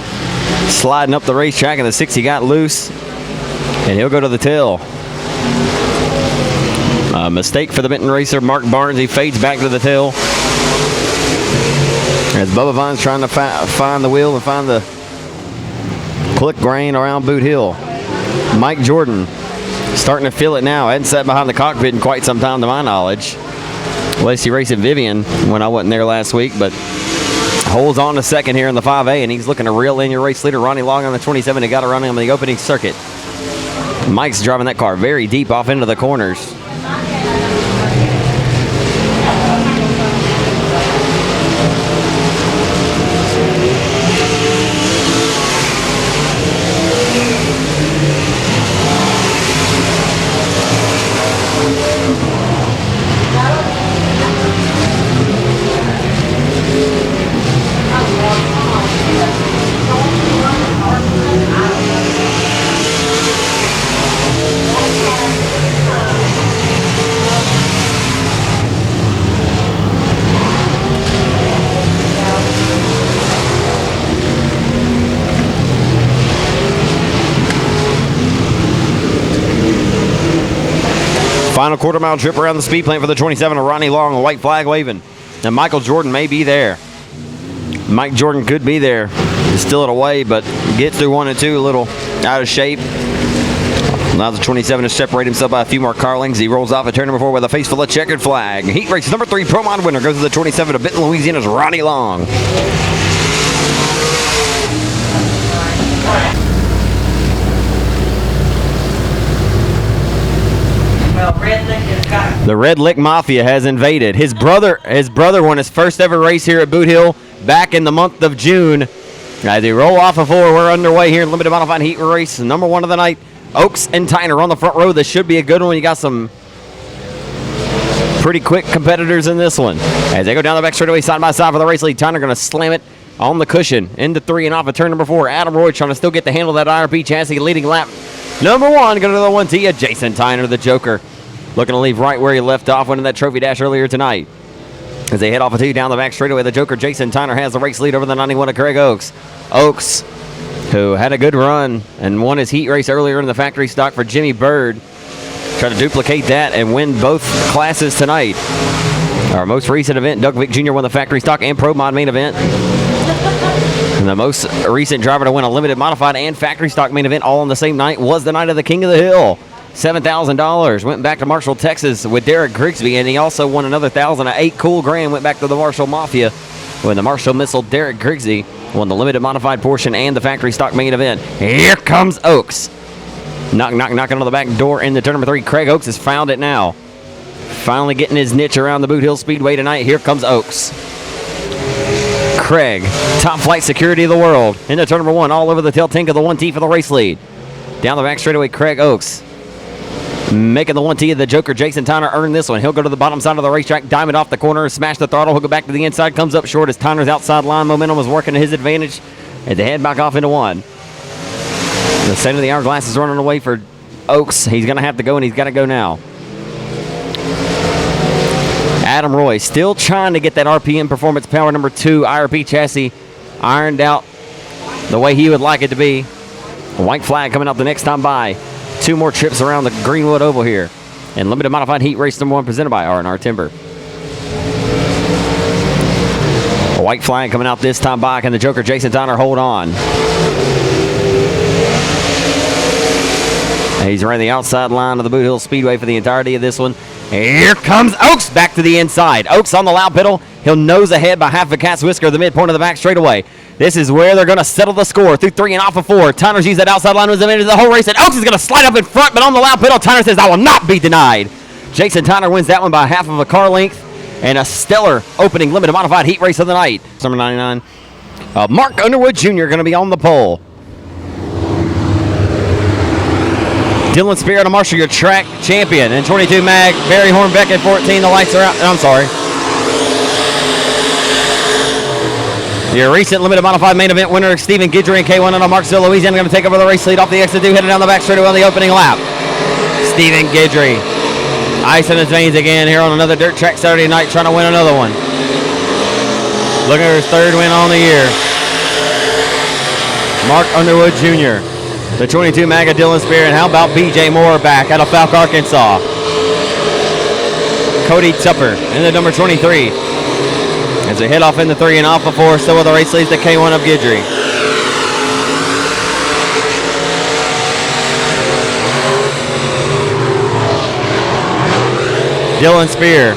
sliding up the racetrack, and the 60 got loose, and he'll go to the till. A mistake for the Benton racer, Mark Barnes. He fades back to the till. As Bubba Vines trying to find the wheel and find the click grain around Boot Hill. Mike Jordan starting to feel it now. Hadn't sat behind the cockpit in quite some time to my knowledge. Lacey racing Vivian when I wasn't there last week, but holds on to 2nd here in the 5A, and he's looking to reel in your race leader, Ronnie Long, on the 27. He got to run him on the opening circuit. Mike's driving that car very deep off into the corners. Final quarter-mile trip around the speed plant for the 27 of Ronnie Long, a white flag waving. And Michael Jordan may be there. Mike Jordan could be there. He's still it away, but gets through 1 and 2 a little out of shape. Allows the 27 to separate himself by a few more car lengths. He rolls off at turn number 4 with a face full of checkered flag. Heat race number 3 Pro Mod winner goes to the 27 of Benton, Louisiana's Ronnie Long. The Red Lick Mafia has invaded. His brother won his first ever race here at Boot Hill back in the month of June. As they roll off of 4, we're underway here in limited modified heat race. Number 1 of the night, Oaks and Tyner on the front row. This should be a good one. You got some pretty quick competitors in this one. As they go down the back straightaway side by side for the race lead, Tyner going to slam it on the cushion into 3 and off of turn number 4. Adam Roy trying to still get the handle of that IRP chassis, leading lap number 1. Going to the 1T of Jason Tyner, the Joker. Looking to leave right where he left off, winning that trophy dash earlier tonight. As they head off of 2 down the back straightaway, the Joker, Jason Tyner, has the race lead over the 91 of Craig Oaks. Oaks, who had a good run and won his heat race earlier in the factory stock for Jimmy Bird. Try to duplicate that and win both classes tonight. Our most recent event, Doug Vick Jr. won the factory stock and Pro Mod main event. And the most recent driver to win a limited modified and factory stock main event all on the same night was the night of the King of the Hill. $7,000 went back to Marshall, Texas with Derek Grigsby, and he also won another $1,000. 8 cool grand went back to the Marshall Mafia when the Marshall Missile Derek Grigsby won the limited modified portion and the factory stock main event. Here comes Oaks. Knocking on the back door into turn number 3. Craig Oaks has found it now. Finally getting his niche around the Boothill Speedway tonight. Here comes Oaks. Craig, top flight security of the world, into turn number 1, all over the tail tank of the 1T for the race lead. Down the back straightaway, Craig Oaks making the 1T of the Joker. Jason Tyner earned this one. He'll go to the bottom side of the racetrack, diamond off the corner, smash the throttle. He'll go back to the inside, comes up short as Tyner's outside line momentum was working to his advantage as they head back off into 1. The center of the hourglass is running away for Oaks. He's going to have to go, and he's got to go now. Adam Roy still trying to get that RPM Performance Power number 2 IRP chassis ironed out the way he would like it to be. A white flag coming up the next time by. 2 more trips around the Greenwood Oval here. And limited modified heat race number 1 presented by R&R Timber. A white flag coming out this time by. Can the Joker Jason Tyner hold on? He's running the outside line of the Boothill Speedway for the entirety of this one. Here comes Oaks back to the inside. Oaks on the loud pedal. He'll nose ahead by half a cat's whisker, the midpoint of the back straightaway. This is where they're going to settle the score through 3 and off of 4. Tyner's used that outside line with them into the whole race, and Oaks is going to slide up in front, but on the loud pedal, Tyner says, I will not be denied. Jason Tyner wins that one by half of a car length, and a stellar opening limited modified heat race of the night. Number 99, Mark Underwood Jr. going to be on the pole. Dylan Spear to marshal your track champion. And 22 Mag, Barry Hornbeck at 14. The lights are out. I'm sorry. Your recent limited modified main event winner, Stephen Guidry in K1 and Marksville, Louisiana, going to take over the race lead off the exit 2, headed down the back straightaway on the opening lap. Stephen Guidry, ice in his veins again here on another dirt track Saturday night, trying to win another one. Looking at his 3rd win on the year. Mark Underwood Jr., the 22 Mag of Dylan Spear, and how about BJ Moore back out of Falk, Arkansas. Cody Tupper in the number 23. As they head off in the 3 and off of 4, still with the race leads the K1 of Guidry. Dylan Spear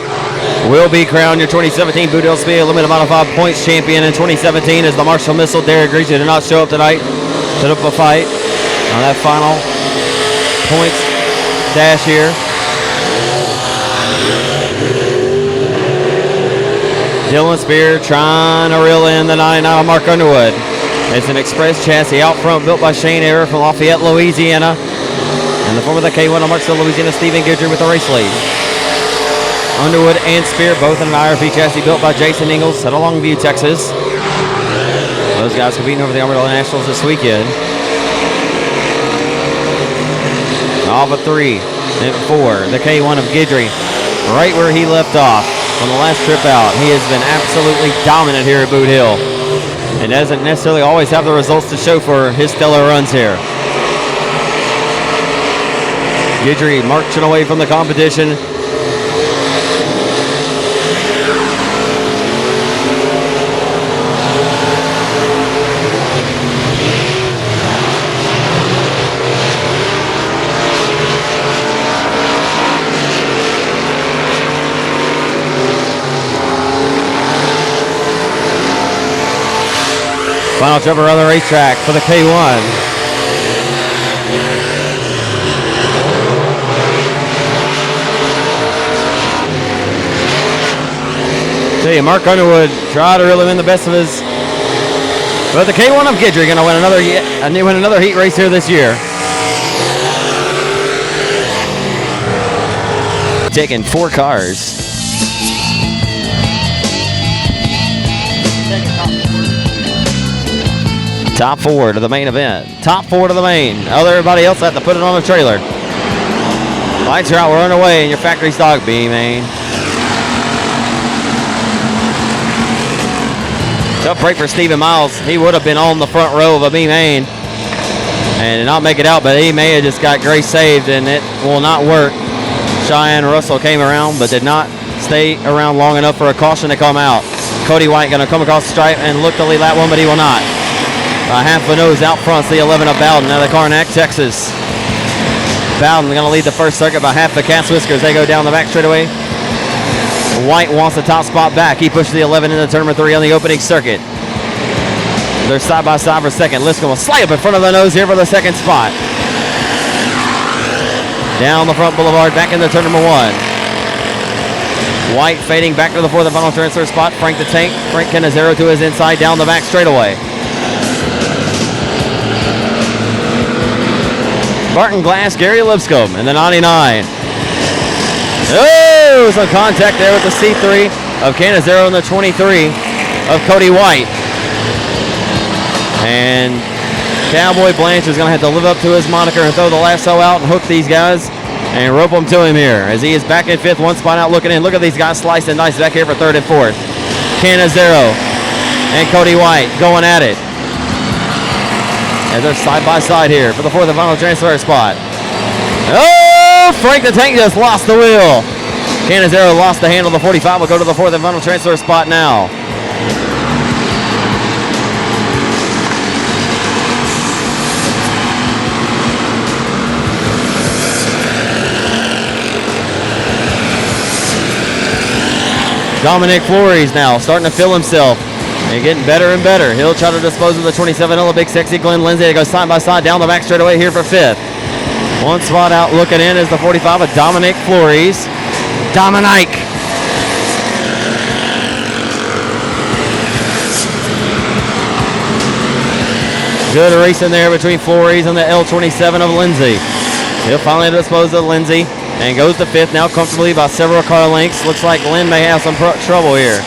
will be crowned your 2017 Boothill Speedway Limited Modified Points Champion in 2017 as the Marshall Missile. Derek Reese did not show up tonight. Set up a fight on that final points dash here. Dylan Spear trying to reel in the 99 of Mark Underwood. It's an express chassis out front built by Shane Ayrer from Lafayette, Louisiana. And the form of the K1 of Marksville, Louisiana, Stephen Guidry with the race lead. Underwood and Spear both in an IRP chassis built by Jason Ingalls at Longview, Texas. Those guys competing over the Amarillo Nationals this weekend. Off of 3 and 4, the K1 of Guidry, right where he left off on the last trip out. He has been absolutely dominant here at Boot Hill and doesn't necessarily always have the results to show for his stellar runs here. Guidry marching away from the competition. Final trip around the racetrack for the K1. See, Mark Underwood tried to reel him in the best of his. But the K1 of Guidry going to win another heat race here this year. Taking 4 cars. Top 4 to the main event. Top 4 to the main. Everybody else had to put it on the trailer. Lights are out. We're underway in your factory stock B-Main. Tough break for Stephen Miles. He would have been on the front row of a B-Main and did not make it out, but he may have just got grace saved and it will not work. Cheyenne Russell came around but did not stay around long enough for a caution to come out. Cody White going to come across the stripe and look to lead that one, but he will not. Half a nose out front, the 11 of Bowden out of Karnak, Texas. Bowden going to lead the first circuit by half the cat's whiskers. They go down the back straightaway. White wants the top spot back. He pushes the 11 into turn number 3 on the opening circuit. They're side by side for second. Liscombe will slide up in front of the nose here for the second spot. Down the front boulevard, back into turn number 1. White fading back to the 4th and final transfer spot. Frank the Tank. Frank Canizero to his inside down the back straightaway. Barton Glass, Gary Lipscomb in the 99. Oh, some contact there with the C3 of Canizero and the 23 of Cody White. And Cowboy Blanche is going to have to live up to his moniker and throw the lasso out and hook these guys and rope them to him here as he is back in 5th, one spot out looking in. Look at these guys slicing nice back here for 3rd and 4th. Canizero and Cody White going at it. And they're side by side here for the 4th and final transfer spot. Oh, Frank the Tank just lost the wheel. Canizero lost the handle. The 45 will go to the 4th and final transfer spot now. Dominic Flores now starting to feel himself and getting better and better. He'll try to dispose of the 27 of the big sexy Glenn Lindsay. They go side by side down the back straightaway here for 5th. One spot out looking in is the 45 of Dominic Flores. Dominic. Good race in there between Flores and the L27 of Lindsay. He'll finally dispose of Lindsay and goes to 5th now comfortably by several car lengths. Looks like Lynn may have some trouble here.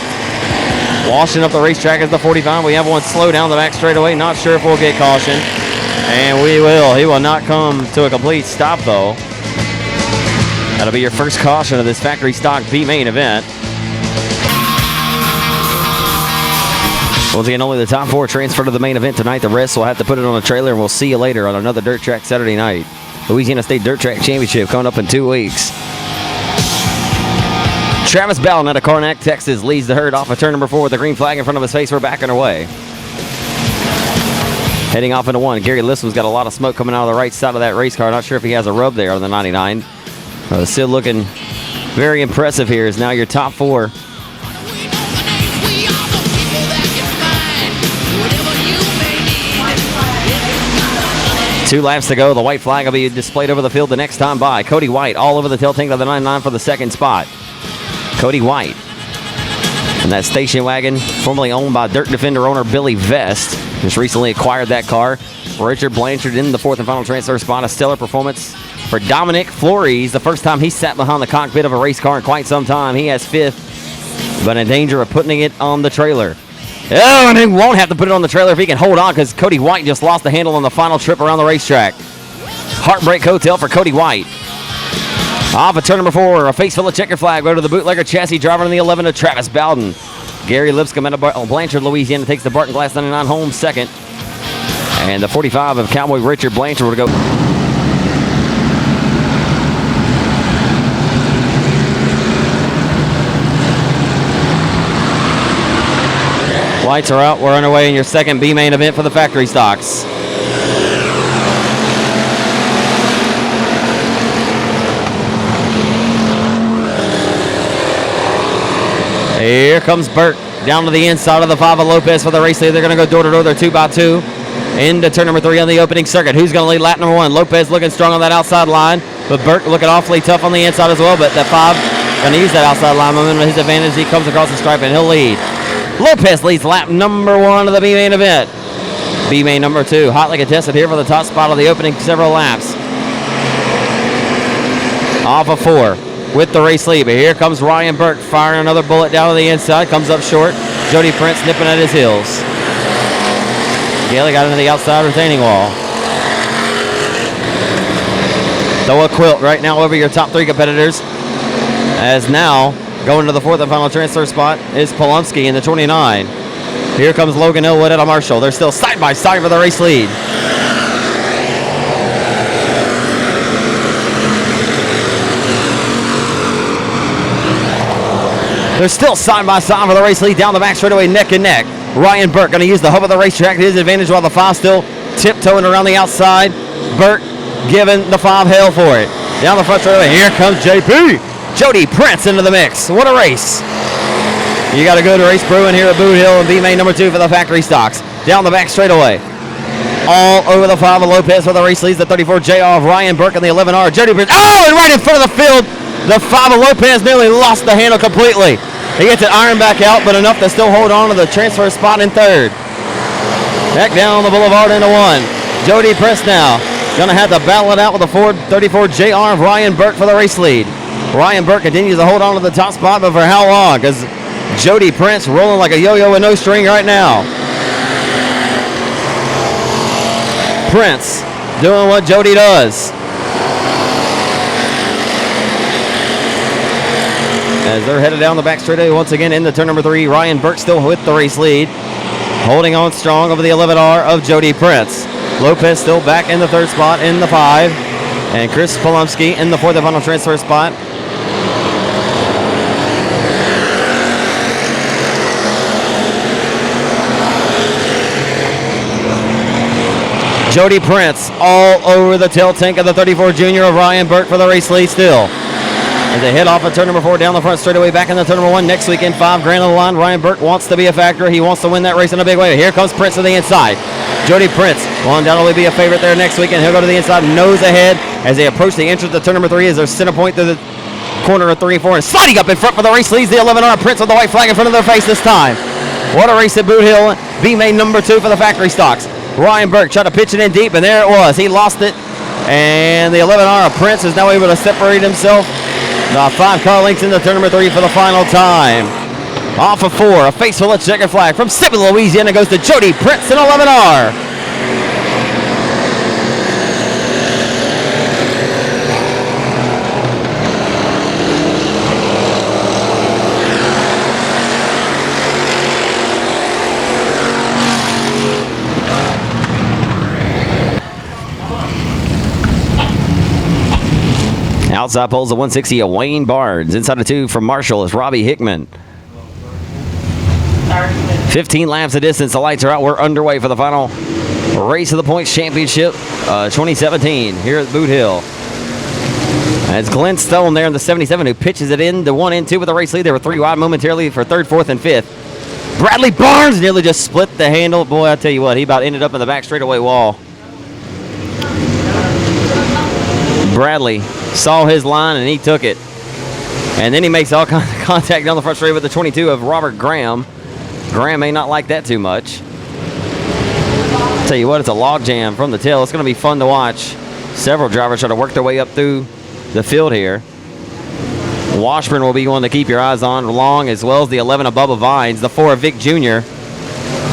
Washing up the racetrack is the 45. We have one slow down the back straightaway. Not sure if we'll get caution. And we will. He will not come to a complete stop, though. That'll be your first caution of this factory stock B main event. Once again, only the top 4 transfer to the main event tonight. The rest will have to put it on a trailer, and we'll see you later on another dirt track Saturday night. Louisiana State Dirt Track Championship coming up in 2 weeks. Travis Bowden out of Karnak, Texas, leads the herd off of turn number 4 with the green flag in front of his face. We're back underway. Heading off into 1. Gary Lissom's got a lot of smoke coming out of the right side of that race car. Not sure if he has a rub there on the 99. Still looking very impressive here. Is now your top 4. Two laps to go. The white flag will be displayed over the field the next time by. Cody White all over the tail tank of the 99 for the second spot. Cody White. And that station wagon, formerly owned by Dirt Defender owner Billy Vest, just recently acquired that car. Richard Blanchard in the 4th and final transfer spot. A stellar performance for Dominic Flores. The first time he sat behind the cockpit of a race car in quite some time. He has 5th, but in danger of putting it on the trailer. Oh, and he won't have to put it on the trailer if he can hold on, because Cody White just lost the handle on the final trip around the racetrack. Heartbreak hotel for Cody White. Off of turn number 4, a face full of checker flag. Go to the bootlegger chassis driver in the 11 of Travis Bowden. Gary Lipscomb out of Blanchard, Louisiana, takes the Barton Glass 99 home second. And the 45 of Cowboy Richard Blanchard will go. Lights are out. We're underway in your second B main event for the factory stocks. Here comes Burt down to the inside of the 5 of Lopez for the race lead. They're going to go door to door. They're 2x2 into turn number 3 on the opening circuit. Who's going to lead lap number 1? Lopez looking strong on that outside line, but Burt looking awfully tough on the inside as well. But that 5 going to use that outside line momentum to his advantage. He comes across the stripe and he'll lead. Lopez leads lap number 1 of the B main event. B main number 2 hotly contested here for the top spot of the opening several laps. Off of 4 with the race lead, but here comes Ryan Burke firing another bullet down to the inside. Comes up short. Jody Prince nipping at his heels. Gailey got into the outside retaining wall. Throw a quilt right now over your top 3 competitors, as now going to the 4th and final transfer spot is Polonsky in the 29. Here comes Logan Elwood at a Marshall. They're still side by side for the race lead. They're still side by side for the race lead down the back straightaway, neck and neck. Ryan Burke going to use the hub of the racetrack to his advantage while the 5 still tiptoeing around the outside. Burke giving the 5 hell for it. Down the front straightaway, here comes JP. Jody Prince into the mix. What a race. You got a good race brewing here at Boothill and B main number 2 for the factory stocks. Down the back straightaway. All over the 5 of Lopez for the race leads. The 34 JR of Ryan Burke and the 11R. Jody Prince. Oh, and right in front of the field. The 5 of Lopez nearly lost the handle completely. He gets it iron back out, but enough to still hold on to the transfer spot in 3rd. Back down the boulevard into 1. Jody Prince now going to have to battle it out with the Ford 34 JR of Ryan Burke for the race lead. Ryan Burke continues to hold on to the top spot, but for how long? Because Jody Prince rolling like a yo-yo with no string right now. Prince doing what Jody does. As they're headed down the back straightaway once again into turn number 3, Ryan Burke still with the race lead, holding on strong over the 11R of Jody Prince. Lopez still back in the 3rd spot in the 5, and Chris Polomsky in the 4th and final transfer spot. Jody Prince all over the tail tank of the 34 junior of Ryan Burke for the race lead still. As they head off of turn number 4 down the front straightaway, back in the turn number 1. Next week in 5, grand on the line. Ryan Burke wants to be a factor. He wants to win that race in a big way. Here comes Prince to the inside. Jody Prince will undoubtedly be a favorite there next week, and he'll go to the inside, nose ahead as they approach the entrance to turn number 3 as their center point through the corner of 3 and 4, and sliding up in front for the race leads the 11R. Prince with the white flag in front of their face this time. What a race at Boothill. B-main number 2 for the factory stocks. Ryan Burke tried to pitch it in deep, and there it was. He lost it, and the 11R of Prince is now able to separate himself. 5 car lengths into turn number 3 for the final time. Off of 4, a face full of checkered flag from Boothill, Louisiana goes to Jody Prince in 11R. Outside poles the 160 of Wayne Barnes. Inside of 2 from Marshall is Robbie Hickman. 15 laps of distance. The lights are out. We're underway for the final race of the Points Championship 2017 here at Boothill. And it's Glenn Stone there in the 77 who pitches it in to 1 and 2 with the race lead. They were 3 wide momentarily for 3rd, 4th, and 5th. Bradley Barnes nearly just split the handle. Boy, I tell you what, he about ended up in the back straightaway wall. Bradley saw his line and he took it. And then he makes all kinds of contact down the front straight with the 22 of Robert Graham. Graham may not like that too much. Tell you what, it's a log jam from the tail. It's going to be fun to watch. Several drivers try to work their way up through the field here. Washburn will be one to keep your eyes on, along as well as the 11 of Bubba Vines, the 4 of Vic Jr.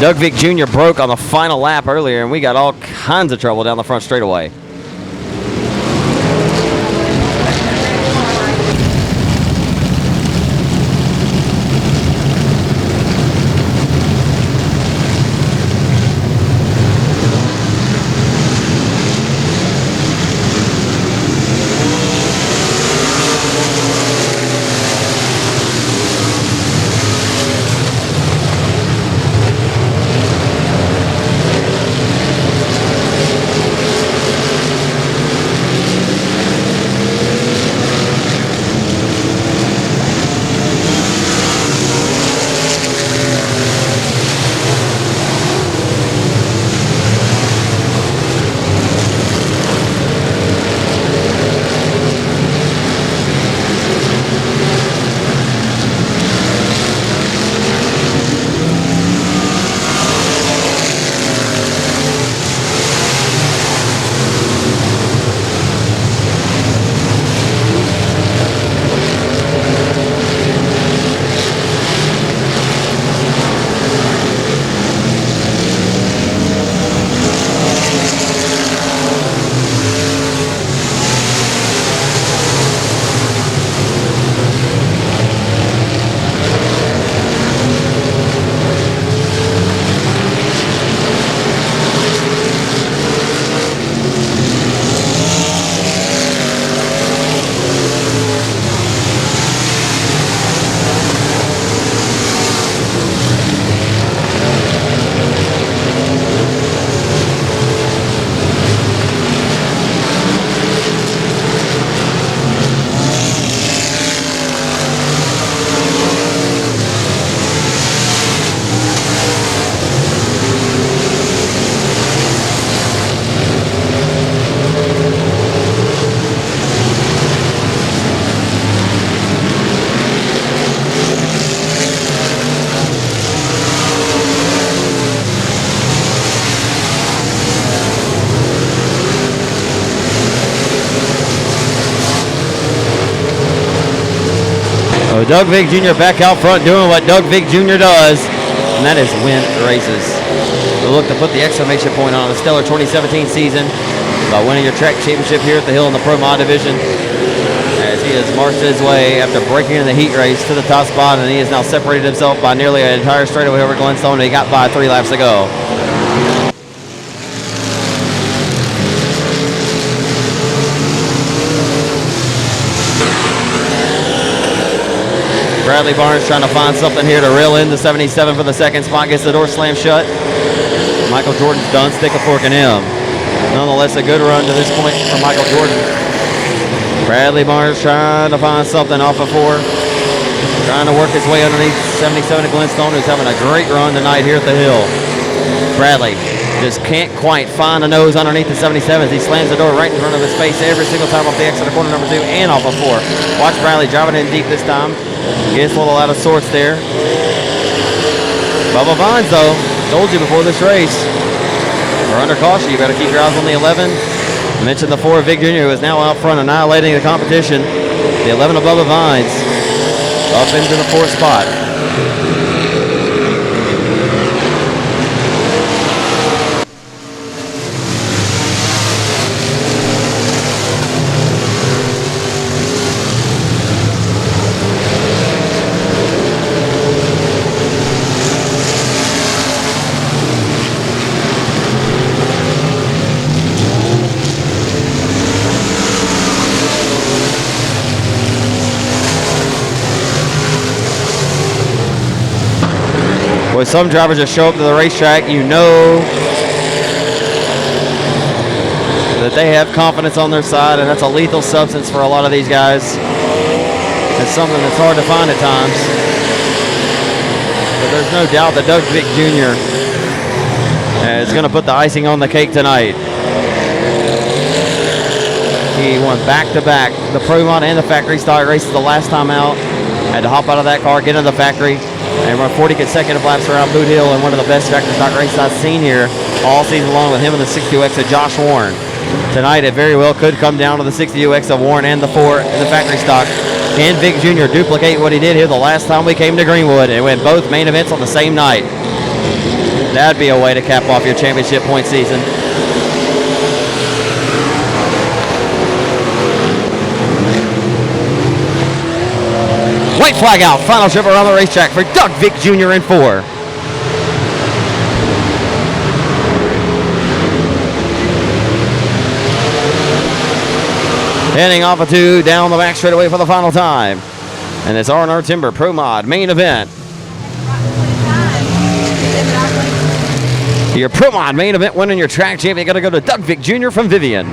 Doug Vic Jr. broke on the final lap earlier, and we got all kinds of trouble down the front straightaway. So Doug Vick Jr. back out front doing what Doug Vick Jr. does, and that is win races. We'll look to put the exclamation point on a stellar 2017 season by winning your track championship here at the Hill in the Pro Mod division, as he has marched his way after breaking in the heat race to the top spot, and he has now separated himself by nearly an entire straightaway over Glenstone, and he got by 3 laps to go. Bradley Barnes trying to find something here to reel in the 77 for the second spot, gets the door slammed shut. Michael Jordan's done, stick a fork in him. Nonetheless, a good run to this point for Michael Jordan. Bradley Barnes trying to find something off of 4. Trying to work his way underneath 77 at Glenstone, who's having a great run tonight here at the hill. Bradley just can't quite find a nose underneath the 77s. He slams the door right in front of his face every single time off the exit of corner number 2 and off of 4. Watch Bradley driving in deep this time. Gets a little out of sorts there. Bubba Vines, though, told you before this race, we're under caution. You better keep your eyes on the 11. I mentioned the 4 Vic Jr., who is now out front annihilating the competition. The 11 of Bubba Vines up into the 4th spot. Boy, some drivers just show up to the racetrack, you know that they have confidence on their side, and that's a lethal substance for a lot of these guys. It's something that's hard to find at times. But there's no doubt that Doug Vick Jr. is going to put the icing on the cake tonight. He won back-to-back the Pro Mod and the factory stock races the last time out. Had to hop out of that car, get into the factory, and run 40 consecutive laps around Boothill in one of the best factory stock races I've seen here all season long with him and the 60UX of Josh Warren. Tonight it very well could come down to the 60UX of Warren and the 4 in the factory stock. Can Vic Jr. duplicate what he did here the last time we came to Greenwood and win both main events on the same night? That'd be a way to cap off your championship point season. White flag out, final trip around the racetrack for Doug Vick Jr. in 4. Heading off of 2 down the back straightaway for the final time. And it's R&R Timber Pro Mod main event. Your Pro Mod main event winning your track champion got to go to Doug Vick Jr. from Vivian.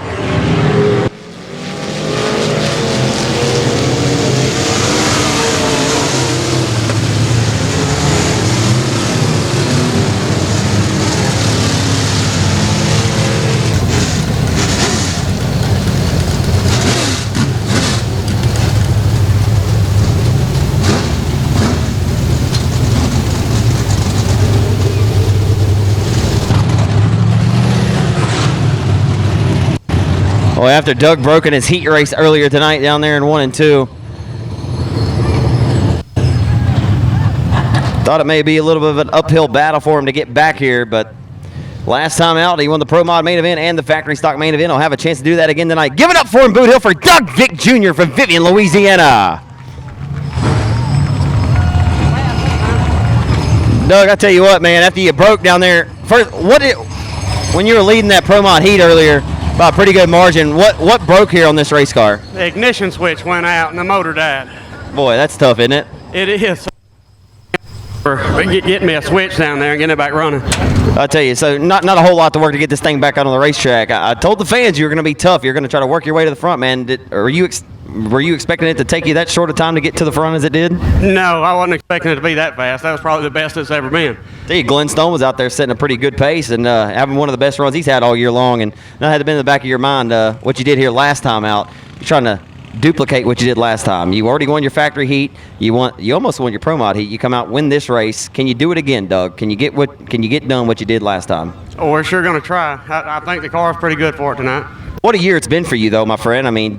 Well, after Doug broke in his heat race earlier tonight down there in 1 and 2, thought it may be a little bit of an uphill battle for him to get back here, but last time out, he won the Pro Mod main event and the factory stock main event. He'll have a chance to do that again tonight. Give it up for him, Boothill, for Doug Vick Jr. from Vivian, Louisiana. Doug, I tell you what, man, after you broke down there, first, when you were leading that Pro Mod heat earlier, by a pretty good margin, what broke here on this race car? The ignition switch went out and the motor died. Boy, that's tough, isn't it? It is. Get me a switch down there and get it back running. I tell you, so not a whole lot to work to get this thing back out on the racetrack. I told the fans you were going to be tough. You're going to try to work your way to the front, man. Were you expecting it to take you that short a time to get to the front as it did? No, I wasn't expecting it to be that fast. That was probably the best it's ever been. I tell you, Glenn Stone was out there setting a pretty good pace and having one of the best runs he's had all year long. And that had been in the back of your mind what you did here last time out. You're trying to duplicate what you did last time. You already won your factory heat. You almost won your Pro Mod heat. You come out, win this race. Can you do it again, Doug? Can you get done what you did last time? Oh, we're sure going to try. I think the car's pretty good for it tonight. What a year it's been for you, though, my friend. I mean,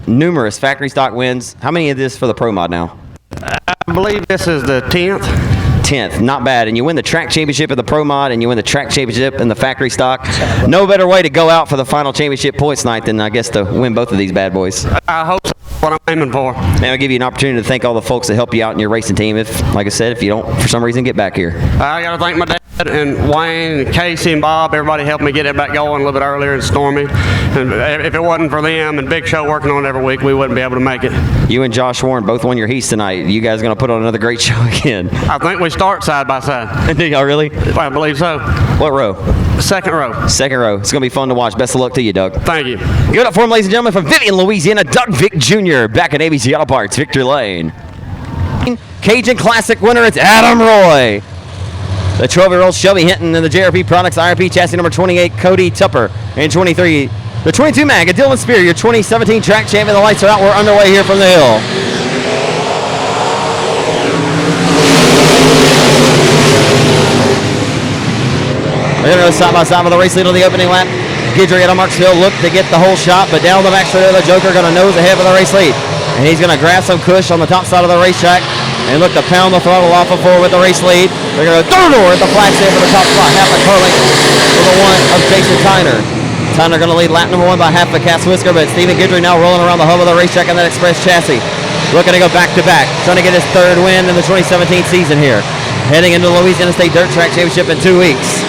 numerous factory stock wins. How many of this for the Pro Mod now? I believe this is the 10th. 10th, not bad. And you win the track championship in the Pro Mod, and you win the track championship in the factory stock. No better way to go out for the final championship points night than, I guess, to win both of these bad boys. I hope so. That's what I'm aiming for. Man, I'll give you an opportunity to thank all the folks that help you out in your racing team if, like I said, if you don't, for some reason, get back here. I got to thank my dad. And Wayne and Casey and Bob, everybody helped me get it back going a little bit earlier in Stormy. And if it wasn't for them and Big Show working on it every week, we wouldn't be able to make it. You and Josh Warren both won your heats tonight. You guys going to put on another great show again? I think we start side by side. Do y'all really? I believe so. What row? Second row. Second row. It's going to be fun to watch. Best of luck to you, Doug. Thank you. Give it up for him, ladies and gentlemen, from Vivian, Louisiana, Doug Vick Jr. Back at ABC Auto Parts, Victory Lane. Cajun Classic winner, it's Adam Roy. The 12-year-old Shelby Hinton and the JRP Products IRP chassis number 28, Cody Tupper. And 23, the 22 Mag, Dylan Spear, your 2017 track champion. The lights are out. We're underway here from the hill. We're going to go side by side with the race lead on the opening lap. Guidry at Marksville looked to get the whole shot, but down the back straight of the Joker going to nose ahead for the race lead. And he's going to grab some cush on the top side of the racetrack and look to pound the throttle off of forward with the race lead. They're going to go door at the flat stand for the top spot. Half a car length for the one of Jason Tyner. Tyner going to lead lap number one by half a cast whisker, but Stephen Guidry now rolling around the hub of the racetrack in that express chassis. Looking to go back to back, trying to get his third win in the 2017 season here. Heading into the Louisiana State Dirt Track Championship in 2 weeks.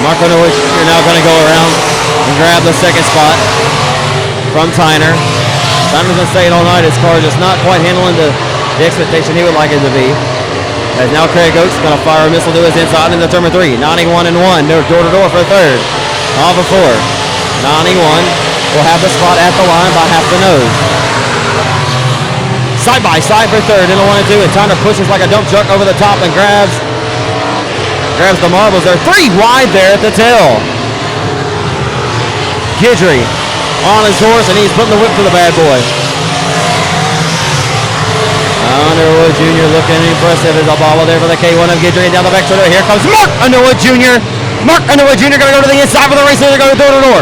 Mark Underwood, you're now going to go around and grab the second spot from Tyner. Tyner's been staying all night. His car just not quite handling the expectation he would like it to be. As now Craig Oakes going to fire a missile to his inside into turn 3. 91 and 1. They're door to door for third. Off of 4. 91 will have the spot at the line by half the nose. Side by side for third in the 1 and 2. And Tyner pushes like a dump truck over the top and grabs the marbles. They're 3 wide there at the tail. Guidry on his horse, and he's putting the whip to the bad boy. Underwood Jr. looking impressive as a bobble there for the K1 of Guidry. And down the back shoulder, here comes Mark Underwood Jr. Mark Underwood Jr. going to go to the inside for the race lead. They're going to door to door.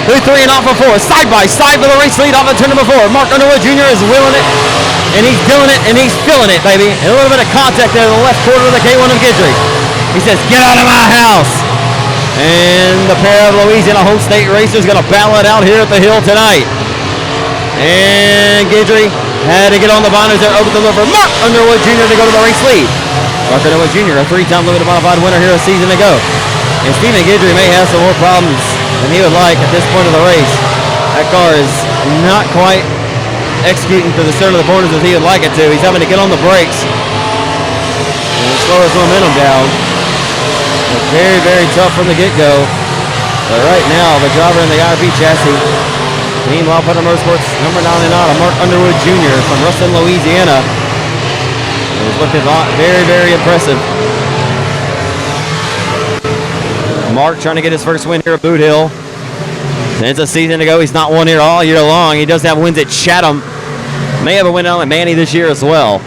Through 3 and off of 4. Side by side for the race lead off of turn number 4. Mark Underwood Jr. is willing it, and he's doing it, and he's feeling it, baby. And a little bit of contact there in the left quarter of the K1 of Guidry. He says, get out of my house. And the pair of Louisiana home state racers going to battle it out here at the hill tonight. And Guidry had to get on the binders there, open the door for Mark Underwood Jr. to go to the race lead. Mark Underwood Jr., a 3-time limited modified winner here a season ago. And Stephen Guidry may have some more problems than he would like at this point of the race. That car is not quite executing to the center of the corners as he would like it to. He's having to get on the brakes and slow his momentum down. It's very, very tough from the get-go. But right now, the driver in the IRP chassis, Team Wildputter Motorsports, number 99, Mark Underwood Jr. from Ruston, Louisiana, is looking very, very impressive. Mark trying to get his first win here at Boothill. Since a season ago, he's not won here all year long. He does have wins at Chatham. May have a win on at Manny this year as well.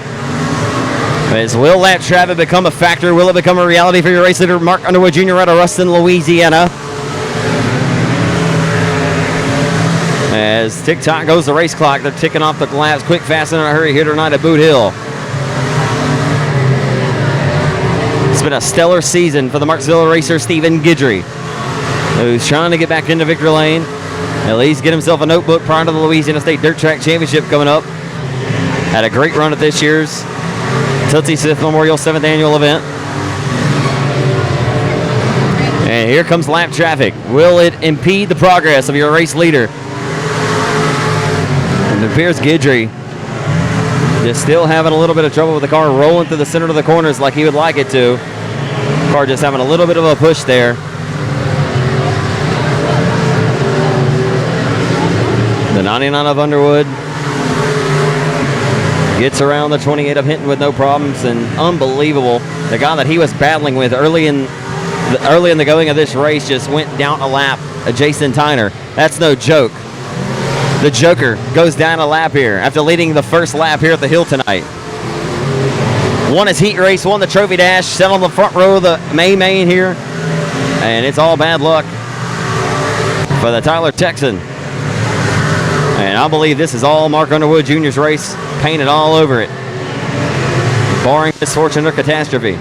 Will that traffic become a factor? Will it become a reality for your race leader, Mark Underwood Jr. out of Ruston, Louisiana? As tick-tock goes the race clock, they're ticking off the laps quick, fast, and in a hurry here tonight at Boot Hill. It's been a stellar season for the Marksville racer, Stephen Guidry, who's trying to get back into victory lane, at least get himself a notebook prior to the Louisiana State Dirt Track Championship coming up. Had a great run at this year's Tootsie Smith Memorial 7th Annual event. And here comes lap traffic. Will it impede the progress of your race leader? And it appears Guidry just still having a little bit of trouble with the car rolling through the center of the corners like he would like it to. Car just having a little bit of a push there. The 99 of Underwood gets around the 28 of Hinton with no problems, and unbelievable. The guy that he was battling with early in the going of this race just went down a lap. Jason Tyner. That's no joke. The Joker goes down a lap here after leading the first lap here at the hill tonight. Won his heat race, won the trophy dash, sat on the front row of the main here, and it's all bad luck for the Tyler Texan. And I believe this is all Mark Underwood Jr.'s race, painted all over it. barring misfortune or catastrophe.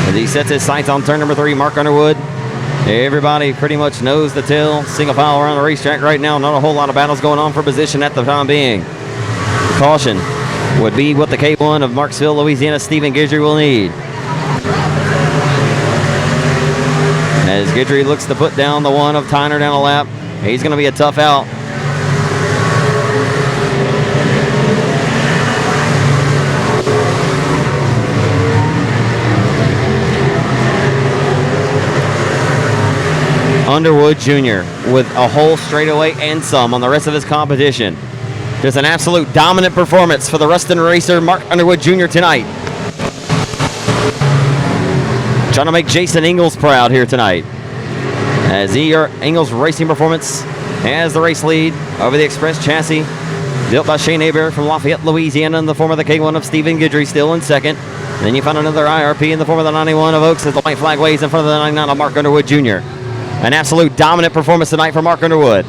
As he sets his sights on turn number 3, Mark Underwood. Everybody pretty much knows the tale. Single file around the racetrack right now. Not a whole lot of battles going on for position at the time being. Caution would be what the K1 of Marksville, Louisiana, Stephen Guidry will need. As Guidry looks to put down the one of Tyner down a lap. He's going to be a tough out. Underwood Jr. with a whole straightaway and some on the rest of his competition. Just an absolute dominant performance for the Ruston racer, Mark Underwood Jr. tonight. Trying to make Jason Ingalls proud here tonight. As Ingalls Racing Performance has the race lead over the Express chassis, built by Shane Hebert from Lafayette, Louisiana, in the form of the K1 of Stephen Guidry, still in second. Then you find another IRP in the form of the 91 of Oaks as the white flag waves in front of the 99 of Mark Underwood Jr. An absolute dominant performance tonight for Mark Underwood.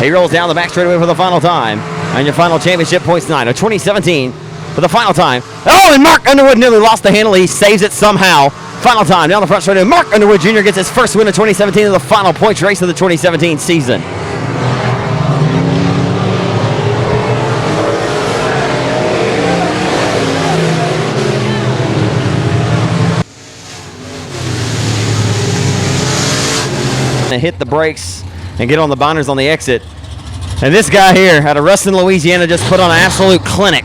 He rolls down the back straightaway for the final time. And your final championship points tonight of 2017 for the final time. Oh, and Mark Underwood nearly lost the handle. He saves it somehow. Final time down the front straightaway. Mark Underwood Jr. gets his first win of 2017 in the final points race of the 2017 season. Hit the brakes and get on the binders on the exit. And this guy here out of Ruston, Louisiana, just put on an absolute clinic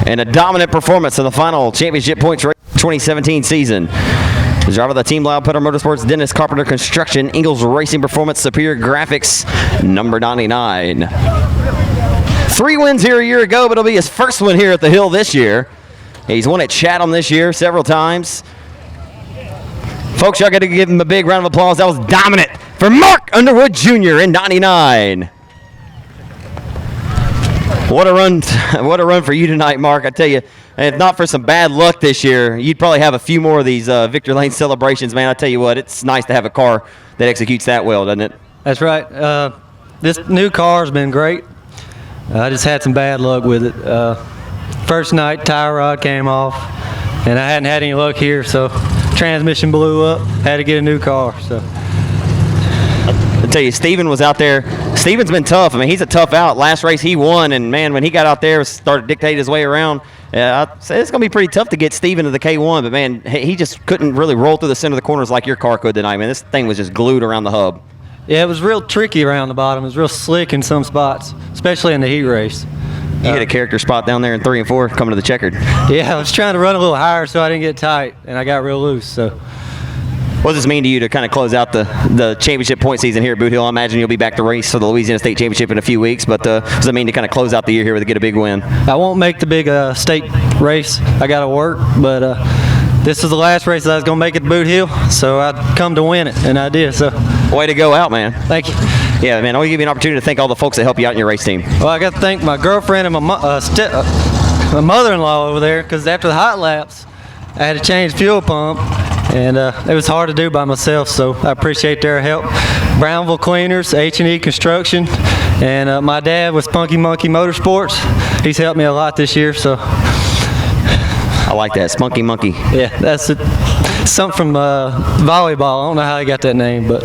and a dominant performance in the final championship points race 2017 season. The driver of the Team Loud Putter Motorsports, Dennis Carpenter Construction, Ingalls Racing Performance, Superior Graphics, number 99. 3 wins here a year ago, but it'll be his first one here at the Hill this year. He's won at Chatham this year several times. Folks, y'all got to give him a big round of applause. That was dominant for Mark Underwood Jr. in 99. What a run! What a run for you tonight, Mark. I tell you, if not for some bad luck this year, you'd probably have a few more of these Victory Lane celebrations, man. I tell you what, it's nice to have a car that executes that well, doesn't it? That's right. This new car's been great. I just had some bad luck with it. First night, tire rod came off, and I hadn't had any luck here, so transmission blew up. Had to get a new car. So I tell you, Steven was out there. Steven's been tough. I mean, he's a tough out. Last race he won, and man, when he got out there, started dictating his way around. I'd say it's going to be pretty tough to get Steven to the K1, but man, he just couldn't really roll through the center of the corners like your car could tonight, man. This thing was just glued around the hub. yeah, it was real tricky around the bottom. It was real slick in some spots, especially in the heat race. You hit a character spot down there in 3 and 4 coming to the checkered. Yeah, I was trying to run a little higher so I didn't get tight, and I got real loose. So What does this mean to you to kind of close out the championship point season here at Boothill? I imagine you'll be back to race for the Louisiana State Championship in a few weeks, but what does it mean to kind of close out the year here to get a big win? I won't make the big state race. I got to work, but this is the last race that I was going to make at Boothill, so I'd come to win it, and I did. So Way to go out, man. thank you. Yeah, man, I want to give you an opportunity to thank all the folks that help you out in your race team. Well, I got to thank my girlfriend and my mother-in-law over there, because after the hot laps, I had to change fuel pump, and it was hard to do by myself, so I appreciate their help. Brownville Cleaners, H&E Construction, and my dad was Spunky Monkey Motorsports. He's helped me a lot this year, so I like that, Spunky Monkey. yeah, that's it. Something from volleyball. I don't know how he got that name, but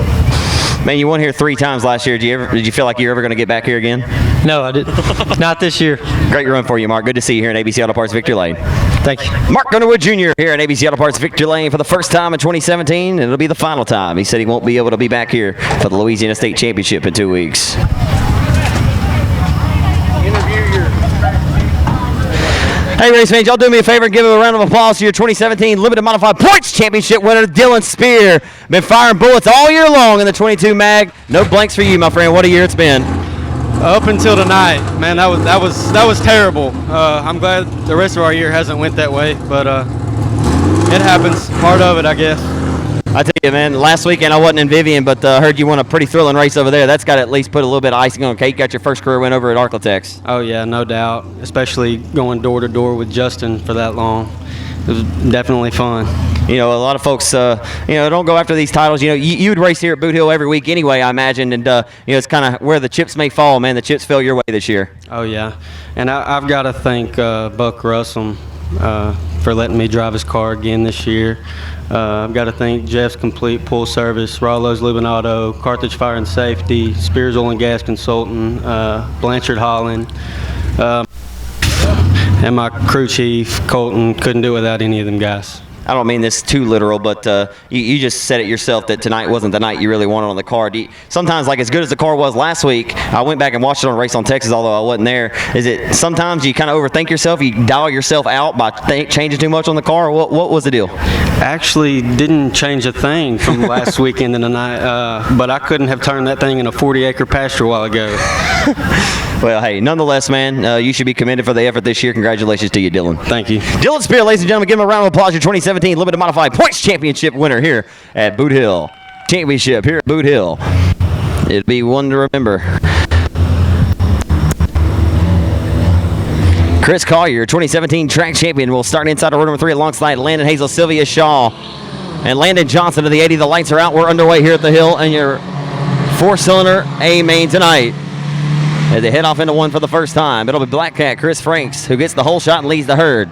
Man, you won here 3 times last year. Did you feel like you're ever going to get back here again? no, I didn't. Not this year. Great run for you, Mark. Good to see you here in ABC Auto Parts Victory Lane. Thank you. Mark Underwood Jr. here at ABC Auto Parts Victory Lane for the first time in 2017, and it'll be the final time. He said he won't be able to be back here for the Louisiana State Championship in 2 weeks. Hey, race fans, y'all do me a favor and give a round of applause to your 2017 Limited Modified Points Championship winner, Dylan Spear. Been firing bullets all year long in the 22 mag. No blanks for you, my friend. What a year it's been. Up until tonight, man, that was terrible. I'm glad the rest of our year hasn't went that way, but it happens. Part of it, I guess. I tell you, man, last weekend I wasn't in Vivian, but heard you won a pretty thrilling race over there. That's got to at least put a little bit of icing on the cake. Got your first career win over at Arklatex. Oh yeah, no doubt. Especially going door to door with Justin for that long. It was definitely fun. You know, a lot of folks, don't go after these titles. You know, you'd race here at Boot Hill every week anyway, I imagine, and it's kind of where the chips may fall. Man, the chips fell your way this year. Oh yeah, and I've got to thank Buck Russell for letting me drive his car again this year. I've got to thank Jeff's Complete Pool Service, Rollo's Lube and Auto, Carthage Fire and Safety, Spears Oil and Gas Consultant, Blanchard Holland, and my crew chief, Colton. Couldn't do it without any of them guys. I don't mean this too literal, but you just said it yourself that tonight wasn't the night you really wanted on the car. Sometimes, like as good as the car was last week, I went back and watched it on Race on Texas, although I wasn't there. Is it sometimes you kind of overthink yourself, you dial yourself out by changing too much on the car? What was the deal? Actually, didn't change a thing from last weekend and tonight, but I couldn't have turned that thing in a 40-acre pasture a while ago. Well, hey, nonetheless, man, you should be commended for the effort this year. Congratulations to you, Dylan. Thank you. Dylan Spear, ladies and gentlemen, give him a round of applause. Your 2017 Limited Modified Points Championship winner here at Boot Hill. Championship here at Boot Hill. It'd be one to remember. Chris Collier, 2017 track champion, will start inside of row number 3 alongside Landon Hazel, Sylvia Shaw, and Landon Johnson of the 80. The lights are out. We're underway here at the Hill, and your 4-cylinder A main tonight as they head off into one for the first time. It'll be Black Cat Chris Franks who gets the whole shot and leads the herd.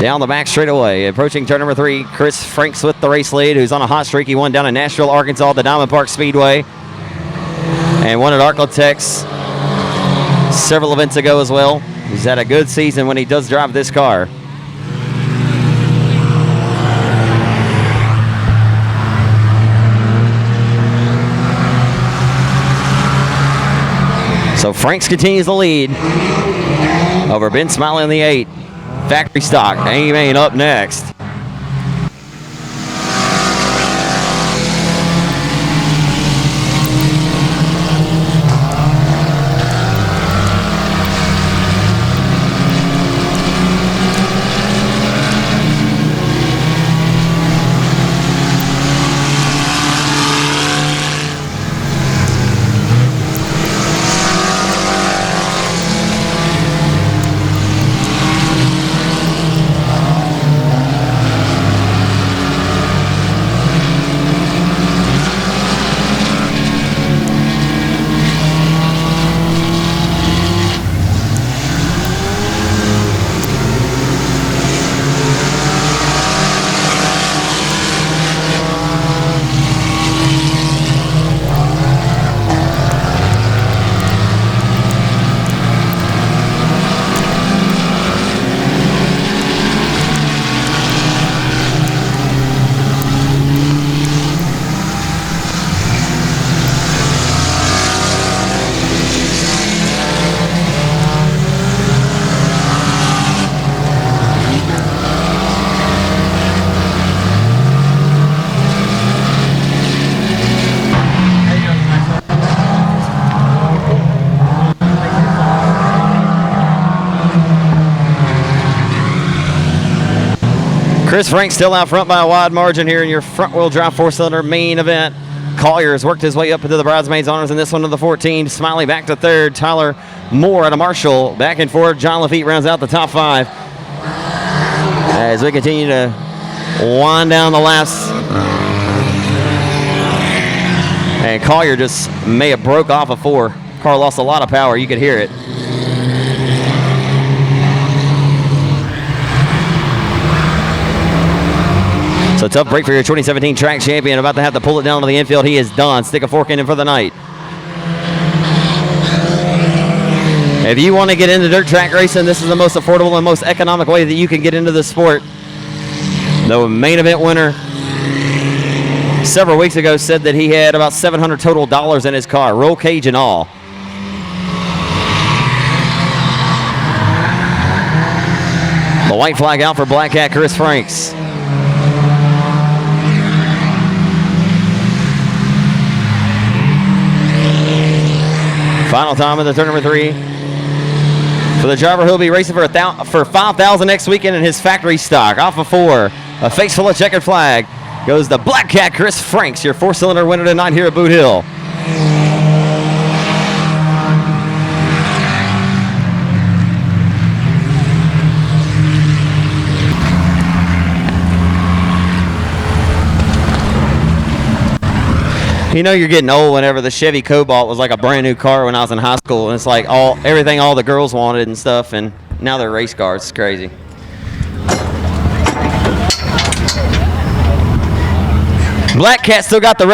Down the back straightaway, approaching turn number 3, Chris Franks with the race lead, who's on a hot streak. He won down in Nashville, Arkansas, the Diamond Park Speedway, and won at Arklatex several events ago as well. He's had a good season when he does drive this car. So Franks continues the lead over Ben Smiley in the 8. Factory stock, A-Main up next. Chris Frank still out front by a wide margin here in your front-wheel drive 4-cylinder main event. Collier has worked his way up into the bridesmaids honors in this one to the 14. Smiley back to 3rd. Tyler Moore out of Marshall back and forth. John Lafitte rounds out the top 5 as we continue to wind down the laps. And Collier just may have broke off a 4. Car lost a lot of power. You could hear it. So tough break for your 2017 track champion. About to have to pull it down to the infield. He is done. Stick a fork in him for the night. If you want to get into dirt track racing, this is the most affordable and most economic way that you can get into the sport. The main event winner several weeks ago said that he had about $700 total dollars in his car, roll cage and all. The white flag out for Black Cat Chris Franks. Final time in the turn number 3 for the driver who'll be racing for $5,000 next weekend in his factory stock. Off of 4, a face full of checkered flag goes the Black Cat Chris Franks, your 4-cylinder winner tonight here at Boot Hill. You know you're getting old whenever the Chevy Cobalt was like a brand new car when I was in high school, and it's like everything all the girls wanted and stuff, and now they're race cars. It's crazy. Black Cat still got the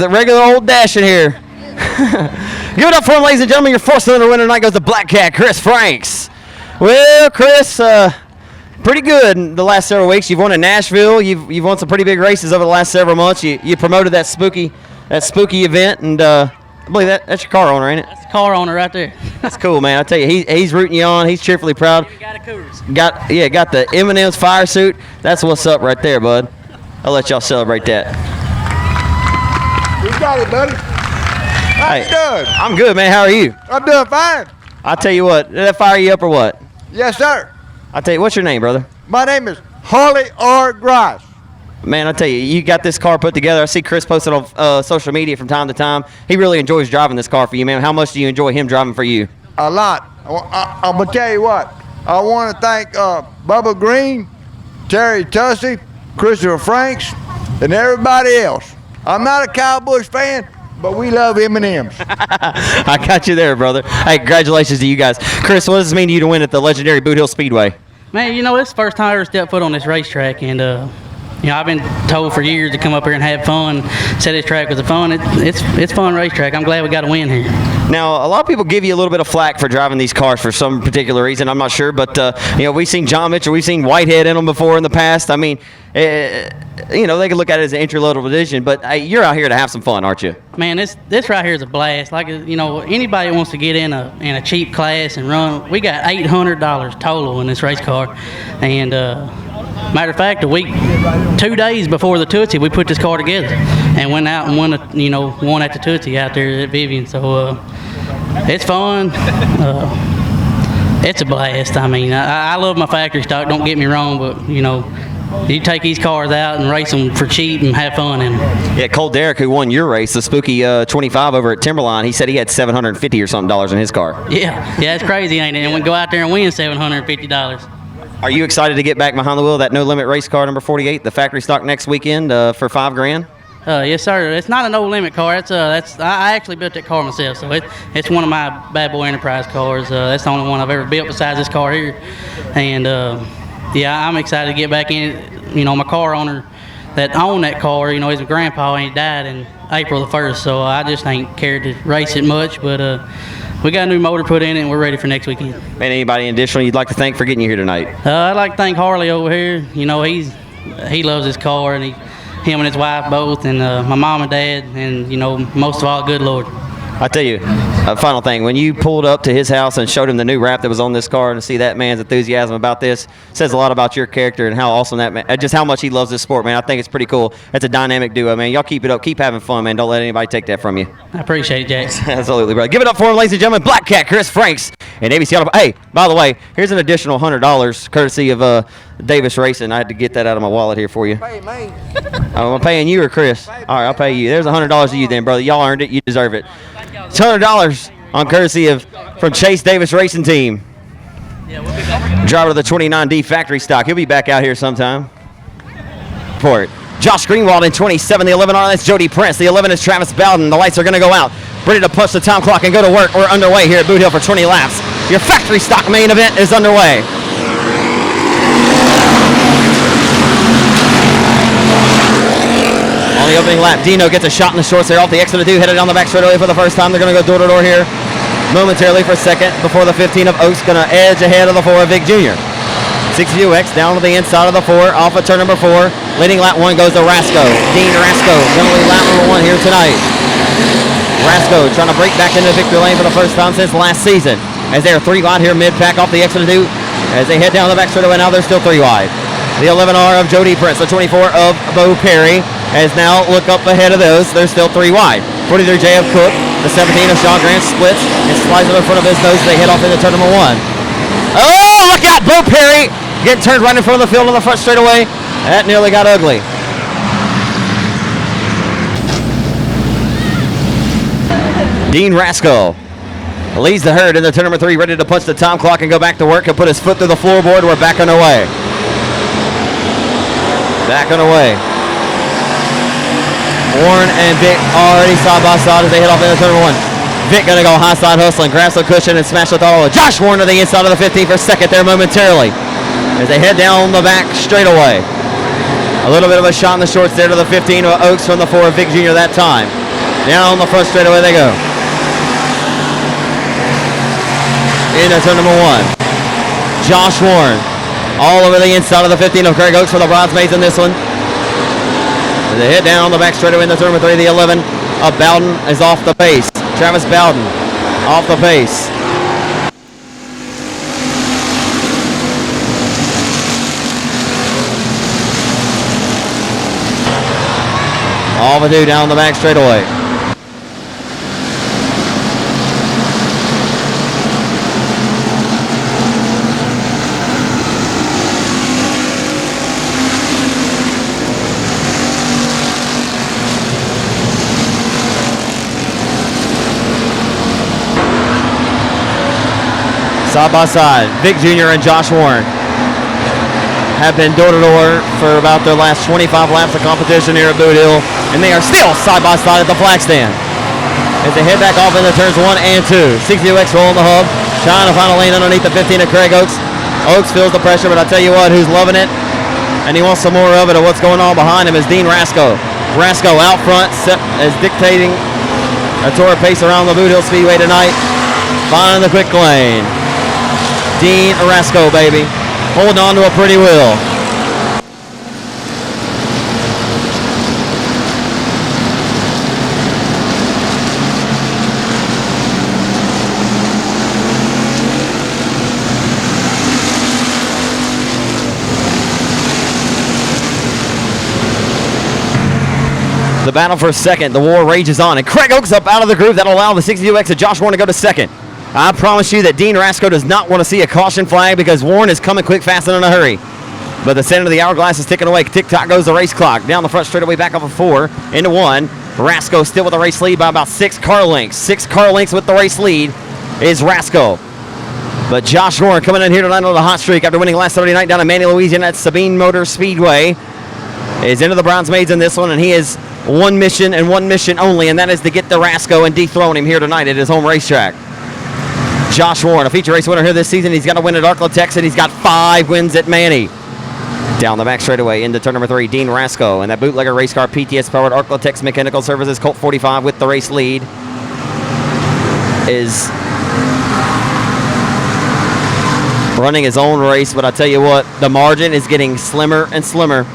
regular old dash in here. Give it up for him, ladies and gentlemen. Your 4-cylinder winner tonight goes to Black Cat, Chris Franks. Well, Chris, pretty good in the last several weeks. You've won in Nashville. You've won some pretty big races over the last several months. You promoted that spooky event, and I believe that's your car owner, ain't it? That's the car owner right there. That's cool, man. I tell you, he's rooting you on. He's cheerfully proud. Got a Coors. Got the M&M's fire suit. That's what's up right there, bud. I'll let y'all celebrate that. You got it, buddy. How you doing? I'm good, man. How are you? I'm doing fine. I'll tell you what. Did that fire you up or what? Yes, sir. I'll tell you, what's your name, brother? My name is Harley R. Grice. Man, I tell you, you got this car put together. I see Chris posted on social media from time to time. He really enjoys driving this car for you, man. How much do you enjoy him driving for you? A lot. I'm going to tell you what. I want to thank Bubba Green, Terry Tussey, Christopher Franks, and everybody else. I'm not a Cowboys fan, but we love M&M's. I got you there, brother. Hey, congratulations to you guys. Chris, what does it mean to you to win at the legendary Boothill Speedway? Man, you know, it's the first time I ever stepped foot on this racetrack, and you know, I've been told for years to come up here and have fun. Said this track was a fun. It's fun racetrack. I'm glad we got a win here. Now, a lot of people give you a little bit of flack for driving these cars for some particular reason. I'm not sure, but you know, we've seen John Mitchell, we've seen Whitehead in them before in the past. I mean, you know, they can look at it as an entry-level division, but you're out here to have some fun, aren't you? Man, this right here is a blast. Like, you know, anybody that wants to get in a cheap class and run, we got $800 total in this race car, and matter of fact, 2 days before the Tootsie, we put this car together and went out and won at the Tootsie out there at Vivian. So it's fun. It's a blast. I mean, I love my factory stock. Don't get me wrong, but you know, you take these cars out and race them for cheap and have fun in them. Yeah, Cole Derrick, who won your race, the Spooky 25 over at Timberline, he said he had $750 or something in his car. Yeah, it's crazy, ain't it? And we go out there and win $750. Are you excited to get back behind the wheel of that No Limit race car number 48, the factory stock next weekend for $5,000? Yes, sir. It's not a No Limit car. I actually built that car myself, so it's one of my Bad Boy Enterprise cars. That's the only one I've ever built besides this car here. And yeah, I'm excited to get back in it. You know, my car owner that owned that car, you know, he's my grandpa, and he died in April the 1st, so I just ain't cared to race it much, but we got a new motor put in it, and we're ready for next weekend. And anybody additional you'd like to thank for getting you here tonight? I'd like to thank Harley over here. You know, he loves his car, and him and his wife both, and my mom and dad, and, you know, most of all, good Lord. I tell you, a final thing, when you pulled up to his house and showed him the new wrap that was on this car, and to see that man's enthusiasm about this says a lot about your character and how awesome that man, just how much he loves this sport, man. I think it's pretty cool. It's a dynamic duo, man. Y'all keep it up. Keep having fun, man. Don't let anybody take that from you. I appreciate it, Jack. Absolutely, bro. Give it up for him, ladies and gentlemen. Black Cat, Chris Franks, and ABC Auto. Hey, by the way, here's an additional $100 courtesy of Davis Racing. I had to get that out of my wallet here for you. Hey, man. Am I paying you or Chris? All right, I'll pay you. There's $100 to you then, brother. Y'all earned it. You deserve it. It's $100 on courtesy from Chase Davis Racing Team. Driver of the 29D factory stock. He'll be back out here sometime for it. Josh Greenwood in 27. The 11R, that's Jody Prince. The 11 is Travis Bowden. The lights are going to go out. Ready to punch the time clock and go to work. We're underway here at Boothill for 20 laps. Your factory stock main event is underway. On the opening lap, Dino gets a shot in the shorts there off the exit of 2, headed down the back straightaway for the first time. They're going to go door to door here momentarily for a second before the 15 of Oaks going to edge ahead of the 4 of Vic Jr. 60UX down to the inside of the 4, off of turn number 4. Leading lap 1 goes to Rasco. Dean Rasco going to lead lap number 1 here tonight. Rasco trying to break back into victory lane for the first time since last season, as they are 3 wide here mid-pack off the exit of 2. As they head down the back straightaway, now they're still 3 wide. The 11R of Jody Prince, the 24 of Bo Perry, as now look up ahead of those. They're still 3 wide. 43J of Cook, the 17 of Sean Grant splits and slides it in front of his nose as they head off into turn number 1. Oh, look out, Bo Perry getting turned right in front of the field on the front straightaway. That nearly got ugly. Dean Rasco leads the herd into turn number 3, ready to punch the time clock and go back to work and put his foot through the floorboard. We're back underway. Back underway. Warren and Vic already side by side as they head off into turn 1. Vic gonna go high side hustling, grab some cushion and smash the throttle. Josh Warren to the inside of the 15 for second there momentarily as they head down the back straightaway. A little bit of a shot in the shorts there to the 15 of Oaks from the 4 of Vic Jr. that time. Down the front straightaway they go. Into turn number 1. Josh Warren all over the inside of the 15 of Craig Oaks for the bridesmaids in this one. As they head down the back straightaway into turn number 3, the 11 of Bowden is off the pace. Travis Bowden off the pace. All the do down the back straightaway. Side by side, Vic Jr. and Josh Warren have been door-to-door for about their last 25 laps of competition here at Boothill, and they are still side by side at the flag stand. As they head back off into turns 1 and 2, 60UX rolling the hub, trying to find a lane underneath the 15 of Craig Oaks. Oaks feels the pressure, but I tell you what, who's loving it, and he wants some more of it, of what's going on behind him, is Dean Rasco. Rasco out front is dictating a tour pace around the Boothill Speedway tonight, finding the quick lane. Dean Rasco, baby, holding on to a pretty wheel. The battle for second, the war rages on, and Craig Oaks up out of the groove. That'll allow the 62X of Josh Warren to go to second. I promise you that Dean Rasco does not want to see a caution flag because Warren is coming quick, fast, and in a hurry. But the center of the hourglass is ticking away. Tick-tock goes the race clock. Down the front straightaway, back off of 4 into 1. Rasco still with the race lead by about 6 car lengths. 6 car lengths with the race lead is Rasco. But Josh Warren coming in here tonight on the hot streak after winning last Saturday night down in Manny, Louisiana at Sabine Motor Speedway. Is into the bridesmaids in this one, and he has one mission and one mission only, and that is to get the Rasco and dethrone him here tonight at his home racetrack. Josh Warren, a feature race winner here this season. He's got a win at Arklatex, and he's got 5 wins at Manny. Down the back straightaway into turn number 3, Dean Rasco, and that bootlegger race car PTS-powered Arklatex Mechanical Services Colt 45 with the race lead is running his own race, but I tell you what, the margin is getting slimmer and slimmer.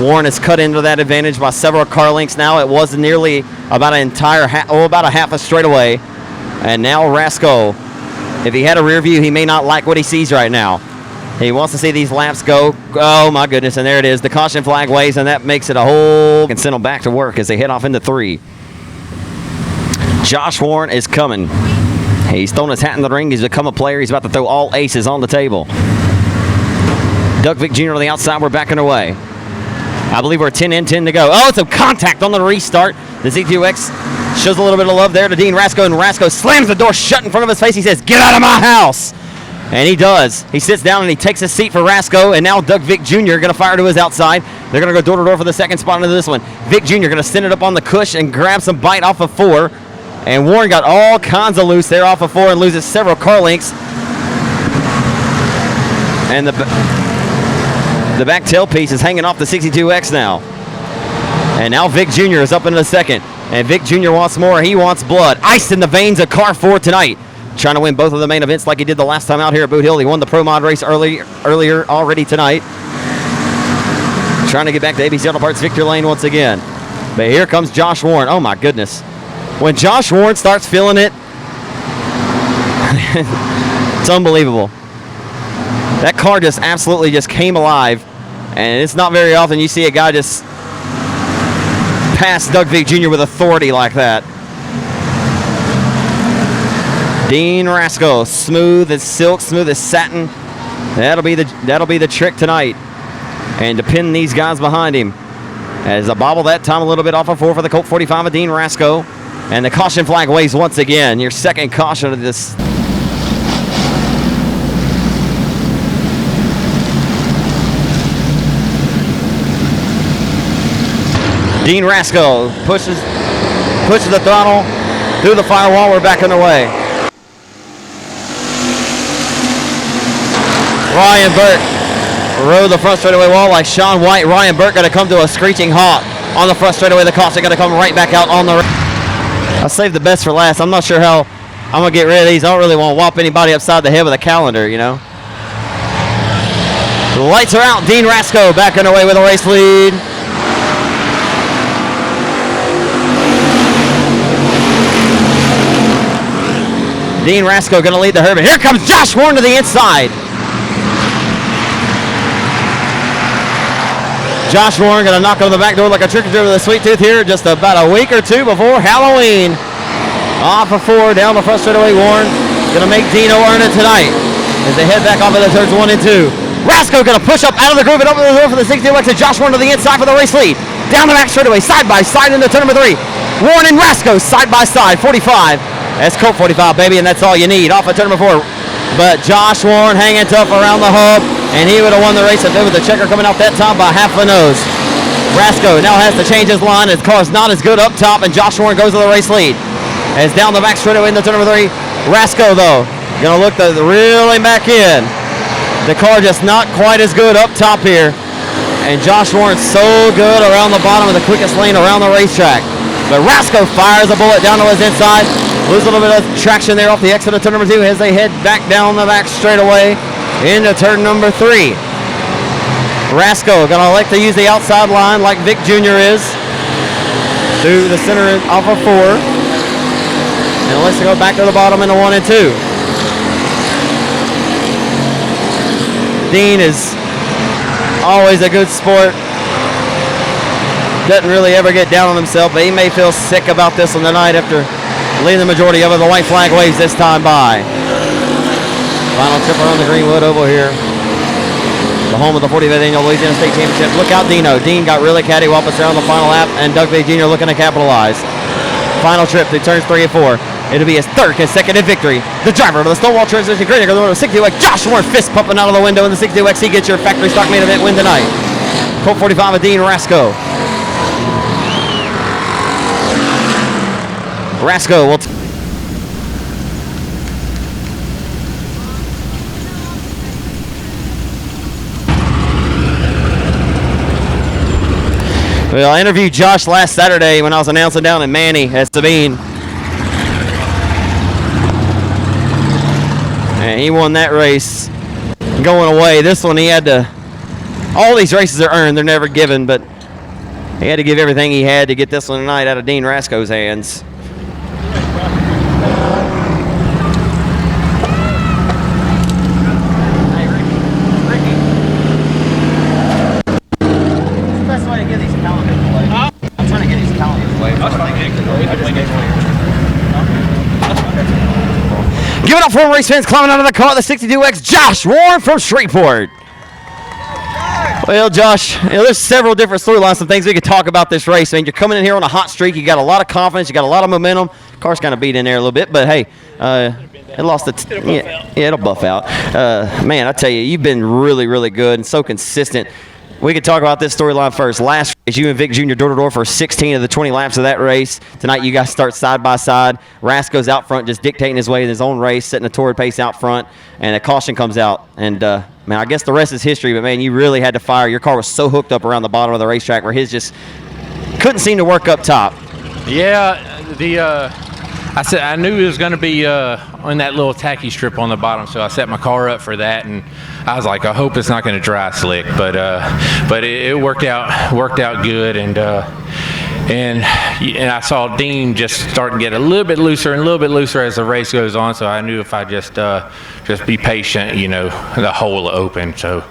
Warren has cut into that advantage by several car lengths now. It was nearly about an entire about a half a straightaway. And now Rasco, if he had a rear view, he may not like what he sees right now. He wants to see these laps go. Oh my goodness, and there it is. The caution flag waves, and that makes it a whole, and send them back to work as they head off into 3. Josh Warren is coming. He's thrown his hat in the ring. He's become a player. He's about to throw all aces on the table. Doug Vic Jr. on the outside. We're backing away. I believe we're 10 in, 10 to go. Oh, it's a contact on the restart. The Z2X shows a little bit of love there to Dean Rasco, and Rasco slams the door shut in front of his face. He says, "Get out of my house." And he does. He sits down and he takes a seat for Rasco, and now Doug Vic Jr. going to fire to his outside. They're going to go door to door for the second spot into this one. Vic Jr. going to send it up on the cush and grab some bite off of 4. And Warren got all kinds of loose there off of 4 and loses several car lengths. And the back tailpiece is hanging off the 62X now. And now Vic Jr. is up into the second. And Vic Jr. wants more. He wants blood. Ice in the veins of car 4 tonight. Trying to win both of the main events like he did the last time out here at Boothill. He won the Pro Mod race earlier already tonight. Trying to get back to ABC Auto Parts victory lane once again. But here comes Josh Warren. Oh my goodness. When Josh Warren starts feeling it, it's unbelievable. That car just absolutely just came alive. And it's not very often you see a guy just pass Doug Vic Jr. with authority like that. Dean Rasco, smooth as silk, smooth as satin. That'll be the trick tonight. And to pin these guys behind him. As a bobble that time a little bit off of 4 for the Colt 45 of Dean Rasco. And the caution flag waves once again. Your second caution of this. Dean Rasco pushes the throttle through the firewall. We're back underway. Ryan Burke rode the front straightaway wall like Sean White. Ryan Burke going to come to a screeching halt on the front straightaway. The caution going to come right back out on the. I saved the best for last. I'm not sure how I'm going to get rid of these. I don't really want to whop anybody upside the head with a calendar, you know. The lights are out. Dean Rasco back underway with a race lead. Dean Rasco going to lead the herd. Here comes Josh Warren to the inside. Josh Warren going to knock on the back door like a trick-or-treater with a sweet tooth here just about a week or two before Halloween. Off of 4 down the front straightaway. Warren going to make Dino earn it tonight as they head back off of the turns 1 and 2. Rasco going to push up out of the groove and open the door for the 60 to Josh Warren to the inside for the race lead. Down the back straightaway, side by side into turn number 3. Warren and Rasco side by side, 45. That's Colt 45, baby, and that's all you need. Off of turn number 4. But Josh Warren hanging tough around the hub, and he would have won the race if there was a checker coming out that time by half a nose. Rasco now has to change his line. His car's not as good up top, and Josh Warren goes to the race lead. As down the back straightaway into turn number 3. Rasco, though, going to look to reeling back in. The car just not quite as good up top here. And Josh Warren's so good around the bottom of the quickest lane around the racetrack. But Rasco fires a bullet down to his inside. Lose a little bit of traction there off the exit of turn number 2 as they head back down the back straightaway into turn number 3. Rasco going to elect to use the outside line like Vic Jr. is through the center off of 4. And let's go back to the bottom into 1 and 2. Dean is always a good sport. Doesn't really ever get down on himself, but he may feel sick about this one tonight after leading the majority of it. The white flag waves this time by. Final trip around the Greenwood Oval here. The home of the 45th Annual Louisiana State Championship. Look out, Dino. Dean got really cattywampus there on the final lap, and Doug Bay Jr. looking to capitalize. Final trip through turns 3 and 4. It'll be his 3rd consecutive victory. The driver of the Stonewall Transmission Critical, the 60-WX, Josh Warren, fist pumping out of the window in the 60-WX. He gets your factory stock main event win tonight. Colt 45 of Dean Rasco. Rasco will Well, I interviewed Josh last Saturday when I was announcing down in Manny at Sabine. And he won that race going away. This one he had to, all these races are earned, they're never given, but he had to give everything he had to get this one tonight out of Dean Rasco's hands. Give it up for race fans climbing out of the car, the 62X, Josh Warren from Shreveport. Well, Josh, there's several different storylines, some things we could talk about this race. I mean, you're coming in here on a hot streak. You got a lot of confidence. You got a lot of momentum. Car's kind of beat in there a little bit, but hey, it lost it'll buff out. Man, I tell you, you've been really, really good and so consistent. We could talk about this storyline first. Last race, you and Vic Jr. door-to-door for 16 of the 20 laps of that race. Tonight, you guys start side by side. Rasco's out front, just dictating his way in his own race, setting a torrid pace out front, and a caution comes out. And, man, I guess the rest is history, but, man, you really had to fire. Your car was so hooked up around the bottom of the racetrack where his just couldn't seem to work up top. Yeah, I knew it was going to be on that little tacky strip on the bottom, so I set my car up for that, and I was like, I hope it's not going to dry slick, but it worked out good, and I saw Dean just start to get a little bit looser and a little bit looser as the race goes on, so I knew if I just be patient, the hole will open. So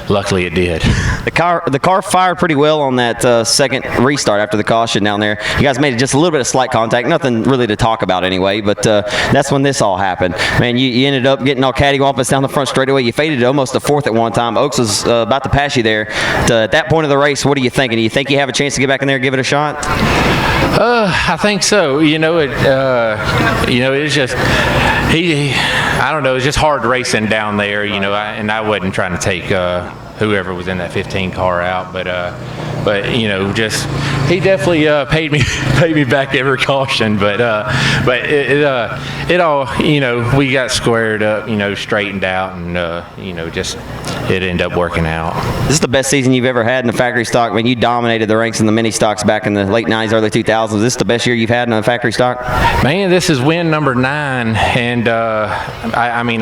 luckily it did. The car fired pretty well on that second restart after the caution down there. You guys made just a little bit of slight contact, nothing really to talk about anyway, but that's when this all happened. Man, you ended up getting all cattywampus down the front straightaway. You faded almost to 4th at one time. Oaks was about to pass you there. At that point of the race, what are you thinking? Do you think you have a chance to get back in there and give it a shot? I think so. It's just I don't know. It's just hard racing down there. And I wasn't trying to take whoever was in that 15 car out, but you know, just he definitely paid me back every caution. But it all, you know, we got squared up, you know, straightened out, and you know, just it ended up working out. This is the best season you've ever had in the factory stock. I mean, you dominated the ranks in the mini stocks back in the late 90s, early 2000s. Is this the best year you've had in the factory stock? Man, this is win number 9, and I mean,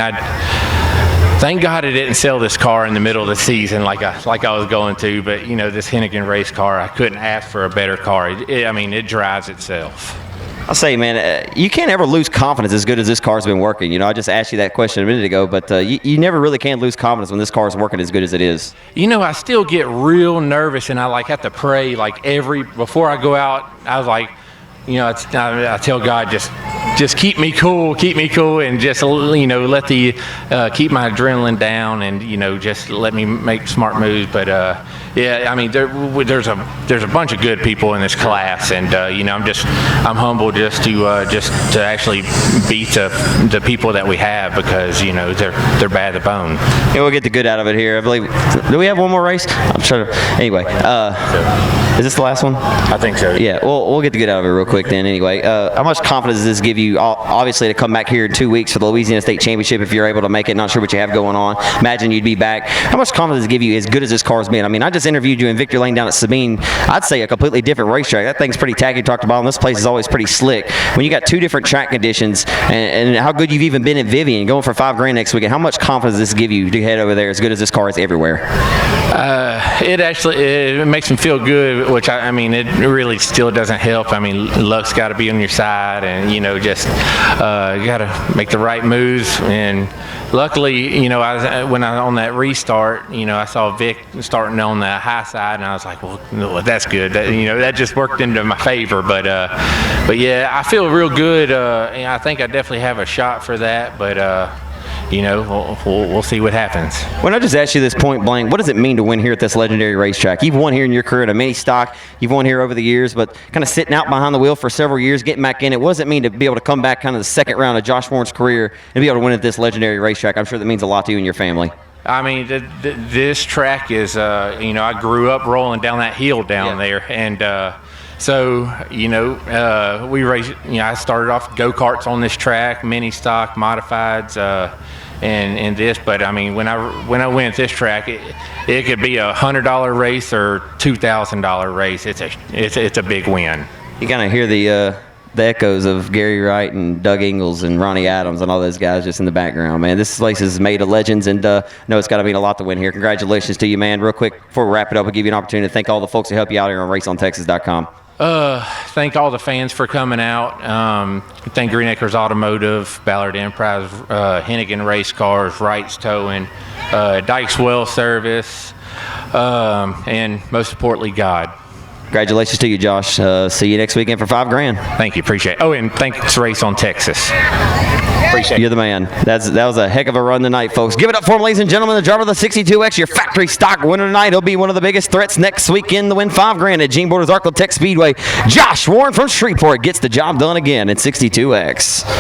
thank God I didn't sell this car in the middle of the season like I was going to. But you know, this Hennigan race car, I couldn't ask for a better car. I mean, it drives itself. I'll say, man, you can't ever lose confidence as good as this car's been working. You know, I just asked you that question a minute ago, but you never really can lose confidence when this car is working as good as it is. You know, I still get real nervous, and I like have to pray like before I go out. I was like, you know, I tell God, just keep me cool, and just, you know, let the keep my adrenaline down, and you know, just let me make smart moves. But yeah, I mean, there's a bunch of good people in this class, and you know, I'm humble just to actually beat the people that we have, because you know, they're bad to bone. Yeah, we'll get the good out of it here. I believe. Do we have one more race? I'm sure. Anyway, is this the last one? I think so. Yeah, we'll get the good out of it real quick then. Anyway, how much confidence does this give you? Obviously, to come back here in 2 weeks for the Louisiana State Championship, if you're able to make it. Not sure what you have going on. Imagine you'd be back. How much confidence does it give you as good as this car's been? I mean, I just interviewed you in Victory Lane down at Sabine. I'd say a completely different racetrack. That thing's pretty tacky, talked about, and this place is always pretty slick. When you got 2 different track conditions, and how good you've even been at Vivian, going for $5,000 next weekend, how much confidence does this give you to head over there as good as this car is everywhere? It makes me feel good, which I mean, it really still doesn't help. I mean, luck's got to be on your side, and you know, just you got to make the right moves. And luckily, you know, when I was on that restart, you know, I saw Vic starting on the high side, and I was like, well, no, that's good. You know, that just worked into my favor. But yeah, I feel real good. And I think I definitely have a shot for that. But you know, we'll see what happens. When I just asked you this point blank, what does it mean to win here at this legendary racetrack? You've won here in your career in a mini stock. You've won here over the years, but kind of sitting out behind the wheel for several years, getting back in it. What does it mean to be able to come back kind of the second round of Josh Warren's career and be able to win at this legendary racetrack? I'm sure that means a lot to you and your family. I mean, this track is, you know, I grew up rolling down that hill down there, and so, you know, we raced, you know, I started off go-karts on this track, mini stock, modifieds, and this, but I mean, when I went this track, it could be $100 race or $2,000 race. It's a big win. You kind of hear the echoes of Gary Wright and Doug Ingles and Ronnie Adams and all those guys just in the background, man. This place is made of legends, and know it's got to mean a lot to win here. Congratulations to you, man. Real quick, before we wrap it up, I'll give you an opportunity to thank all the folks who help you out here on RaceOnTexas.com. Thank all the fans for coming out. Thank Green Acres Automotive, Ballard Enterprise, Hennigan Race Cars, Wright's Towing, Dykes Well Service, and most importantly, God. Congratulations to you, Josh. See you next weekend for $5,000. Thank you, appreciate it. Oh, and thanks Race on Texas. Appreciate it. You're the man. That was a heck of a run tonight, folks. Give it up for him, ladies and gentlemen. The driver of the 62X, your factory stock winner tonight. He'll be one of the biggest threats next weekend to win $5,000 at Gene Borders Arclub Tech Speedway. Josh Warren from Shreveport gets the job done again in 62X.